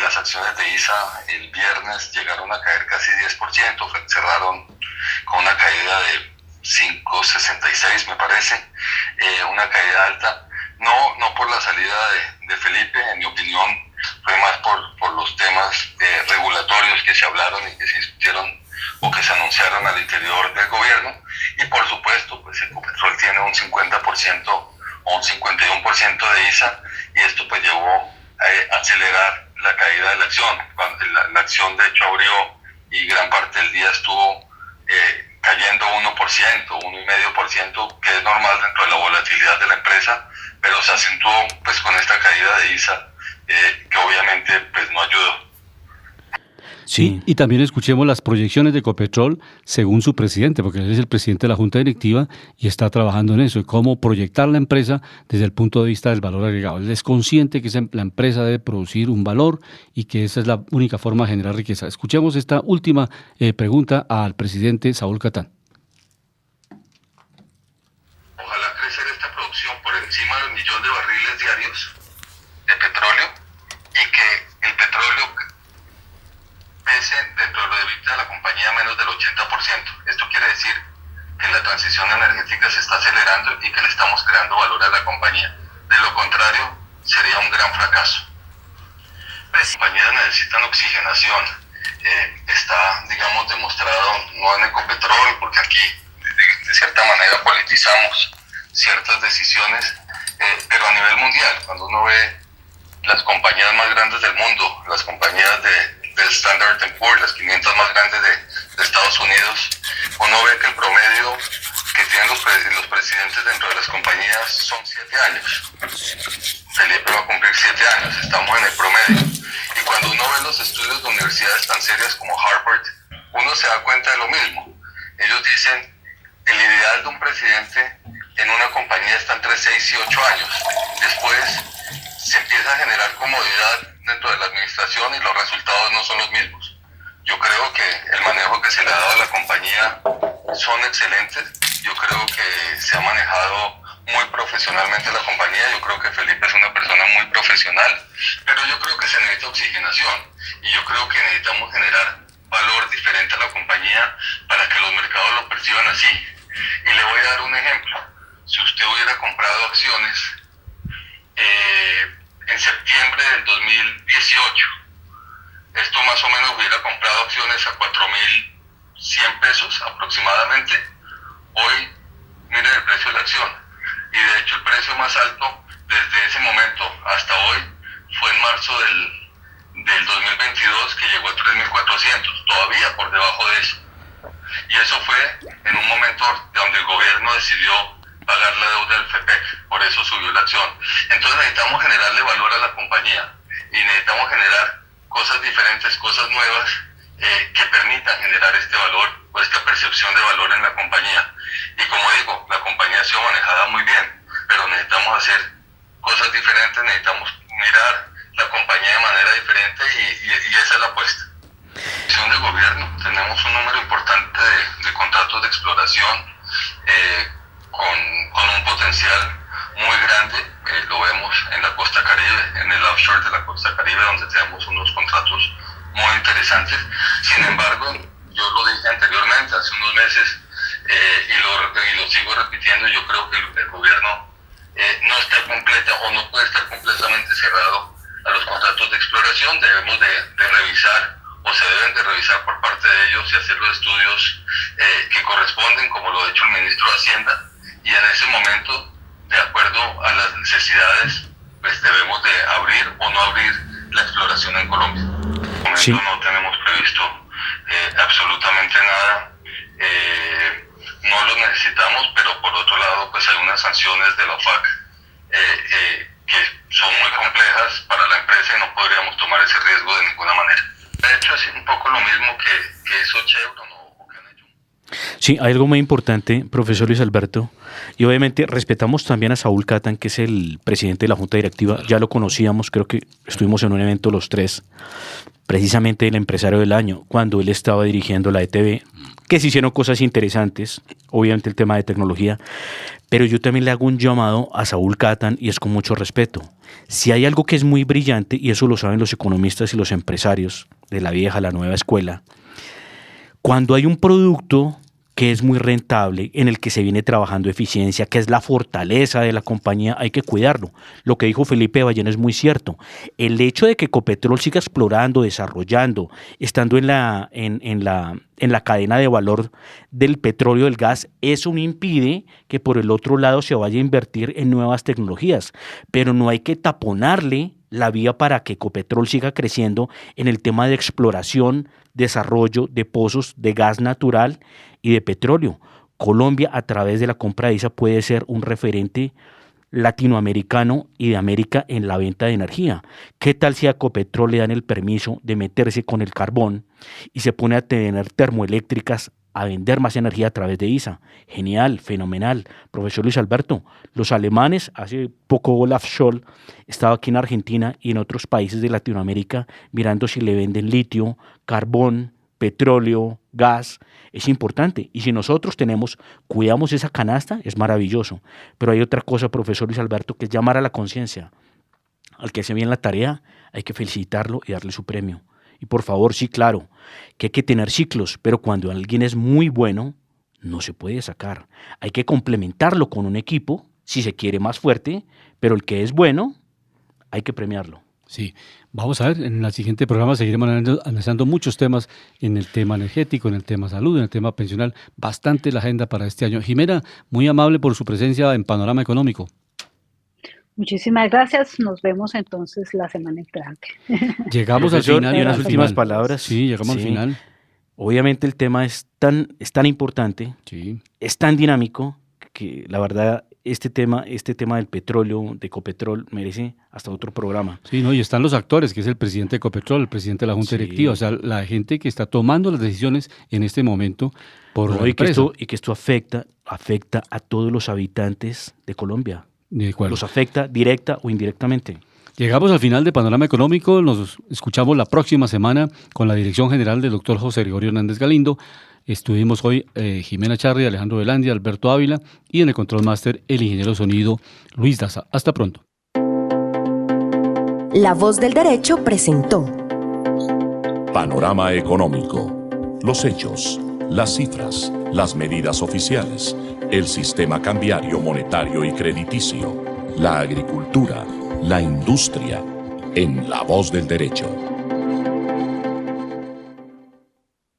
[SPEAKER 6] Las acciones de ISA el viernes llegaron a caer casi 10%, cerraron con una caída de 5,66 me parece, una caída alta, no por la salida de Felipe, en mi opinión fue más por los temas regulatorios que se hablaron y que se discutieron o que se anunciaron al interior del gobierno, y por supuesto pues Ecopetrol tiene un 50% o un 51% de ISA, y esto pues llevó a acelerar la caída de la acción. La acción de hecho abrió y gran parte del día estuvo cayendo 1%, 1,5%, que es normal dentro de la volatilidad de la empresa, pero se acentuó pues con esta caída de ISA que obviamente pues no ayudó.
[SPEAKER 3] Sí. Y también escuchemos las proyecciones de Ecopetrol según su presidente, porque él es el presidente de la Junta Directiva y está trabajando en eso, y cómo proyectar la empresa desde el punto de vista del valor agregado. Él es consciente que la empresa debe producir un valor y que esa es la única forma de generar riqueza. Escuchemos esta última pregunta al presidente Saúl Catán.
[SPEAKER 6] Ojalá crecer esta producción por encima del 1 millón de barriles diarios de petróleo, y que el petróleo pese dentro de lo de EBITDA de la compañía menos del 80%. Esto quiere decir que la transición energética se está acelerando y que le estamos creando valor a la compañía. De lo contrario, sería un gran fracaso. Las compañías necesitan oxigenación. Está, digamos, demostrado, no en Ecopetrol, porque aquí de cierta manera politizamos ciertas decisiones, pero a nivel mundial, cuando uno ve las compañías más grandes del mundo, las compañías del Standard & Poor's, las 500 más grandes de Estados Unidos, uno ve que el promedio que tienen los presidentes dentro de las compañías son 7 años. Felipe va a cumplir 7 años, estamos en el promedio. Y cuando uno ve los estudios de universidades tan serias como Harvard, uno se da cuenta de lo mismo. Ellos dicen, el ideal de un presidente en una compañía está entre 6 y 8 años. Después se empieza a generar comodidad dentro de la administración y los resultados no son los mismos. Yo creo que el manejo que se le ha dado a la compañía son excelentes. Yo creo que se ha manejado
[SPEAKER 7] muy profesionalmente la compañía. Yo creo que Felipe es una persona muy profesional, pero yo creo que se necesita oxigenación y yo creo que necesitamos generar valor diferente a la compañía para que los mercados lo perciban así. Y le voy a dar un ejemplo. Si usted hubiera comprado acciones en septiembre del 2018, esto más o menos hubiera comprado acciones a 4.100 pesos aproximadamente. Hoy, miren el precio de la acción. Y de hecho el precio más alto desde ese momento hasta hoy fue en marzo del 2022, que llegó a 3.400, todavía por debajo de eso. Y eso fue en un momento donde el gobierno decidió pagar la deuda del FEPEC, por eso subió la acción. Entonces necesitamos generarle valor a la compañía y necesitamos generar cosas diferentes, cosas nuevas que permitan generar este valor o esta percepción de valor en la compañía. Y como digo, la compañía ha sido manejada muy bien, pero necesitamos hacer cosas diferentes, necesitamos mirar la compañía de manera diferente y esa es la apuesta. De gobierno, tenemos un número importante de contratos de exploración con un potencial muy grande. Lo vemos en la costa Caribe, en el offshore de la costa Caribe, donde tenemos unos contratos muy interesantes. Sin embargo, yo lo dije anteriormente, hace unos meses, y lo sigo repitiendo, yo creo que el gobierno no está completa o no puede estar completamente cerrado a los contratos de exploración. Debemos de revisar, o se deben de revisar por parte de ellos y hacer los estudios que corresponden, como lo ha hecho el ministro de Hacienda, y en ese momento, de acuerdo a las necesidades, pues debemos de abrir o no abrir la exploración en Colombia. En este momento sí. No tenemos previsto absolutamente nada, no lo necesitamos, pero por otro lado pues hay unas sanciones de la OFAC que son muy complejas para la empresa y no podríamos tomar ese riesgo de ninguna manera. De hecho, es un poco lo mismo que hizo Chevron o que han hecho.
[SPEAKER 4] Sí, hay algo muy importante, profesor Luis Alberto, y obviamente respetamos también a Saúl Catán, que es el presidente de la Junta Directiva. Ya lo conocíamos, creo que estuvimos en un evento los tres, precisamente el empresario del año, cuando él estaba dirigiendo la ETB, que se hicieron cosas interesantes, obviamente el tema de tecnología, pero yo también le hago un llamado a Saúl Catán y es con mucho respeto. Si hay algo que es muy brillante, y eso lo saben los economistas y los empresarios de la vieja, la nueva escuela, cuando hay un producto que es muy rentable, en el que se viene trabajando eficiencia, que es la fortaleza de la compañía, hay que cuidarlo. Lo que dijo Felipe Ballén es muy cierto. El hecho de que Ecopetrol siga explorando, desarrollando, estando en la cadena de valor del petróleo, del gas, eso no impide que por el otro lado se vaya a invertir en nuevas tecnologías, pero no hay que taponarle la vía para que Ecopetrol siga creciendo en el tema de exploración, desarrollo de pozos de gas natural y de petróleo. Colombia, a través de la compra de ISA, puede ser un referente latinoamericano y de América en la venta de energía. ¿Qué tal si a Ecopetrol le dan el permiso de meterse con el carbón y se pone a tener termoeléctricas, a vender más energía a través de ISA? Genial, fenomenal. Profesor Luis Alberto, los alemanes, hace poco Olaf Scholz estaba aquí en Argentina y en otros países de Latinoamérica mirando si le venden litio, carbón, petróleo, gas. Es importante. Y si nosotros cuidamos esa canasta, es maravilloso. Pero hay otra cosa, profesor Luis Alberto, que es llamar a la conciencia. Al que hace bien la tarea, hay que felicitarlo y darle su premio. Y por favor, sí, claro, que hay que tener ciclos, pero cuando alguien es muy bueno, no se puede sacar. Hay que complementarlo con un equipo, si se quiere más fuerte, pero el que es bueno, hay que premiarlo.
[SPEAKER 3] Sí, vamos a ver, en el siguiente programa seguiremos analizando muchos temas en el tema energético, en el tema salud, en el tema pensional, bastante la agenda para este año. Jimena, muy amable por su presencia en Panorama Económico.
[SPEAKER 5] Muchísimas gracias, nos vemos entonces la semana entrante.
[SPEAKER 4] Llegamos al final. Y unas últimas palabras.
[SPEAKER 3] Sí, llegamos al final.
[SPEAKER 4] Obviamente el tema es tan importante,
[SPEAKER 3] sí,
[SPEAKER 4] es tan dinámico, que la verdad este tema del petróleo, de Ecopetrol, merece hasta otro programa.
[SPEAKER 3] Sí, no, y están los actores, que es el presidente de Ecopetrol, el presidente de la Junta Directiva, o sea, la gente que está tomando las decisiones en este momento por la empresa.
[SPEAKER 4] Y que esto afecta a todos los habitantes de Colombia.
[SPEAKER 3] De acuerdo.
[SPEAKER 4] Los afecta directa o indirectamente.
[SPEAKER 3] Llegamos al final de Panorama Económico, nos escuchamos la próxima semana con la dirección general del doctor José Gregorio Hernández Galindo. Estuvimos hoy Jimena Charri, Alejandro Velandia, Alberto Ávila y en el Control Master el ingeniero de sonido Luis Daza. Hasta pronto.
[SPEAKER 1] La Voz del Derecho presentó
[SPEAKER 2] Panorama Económico. Los hechos, las cifras, las medidas oficiales, el sistema cambiario, monetario y crediticio, la agricultura, la industria, en La Voz del Derecho.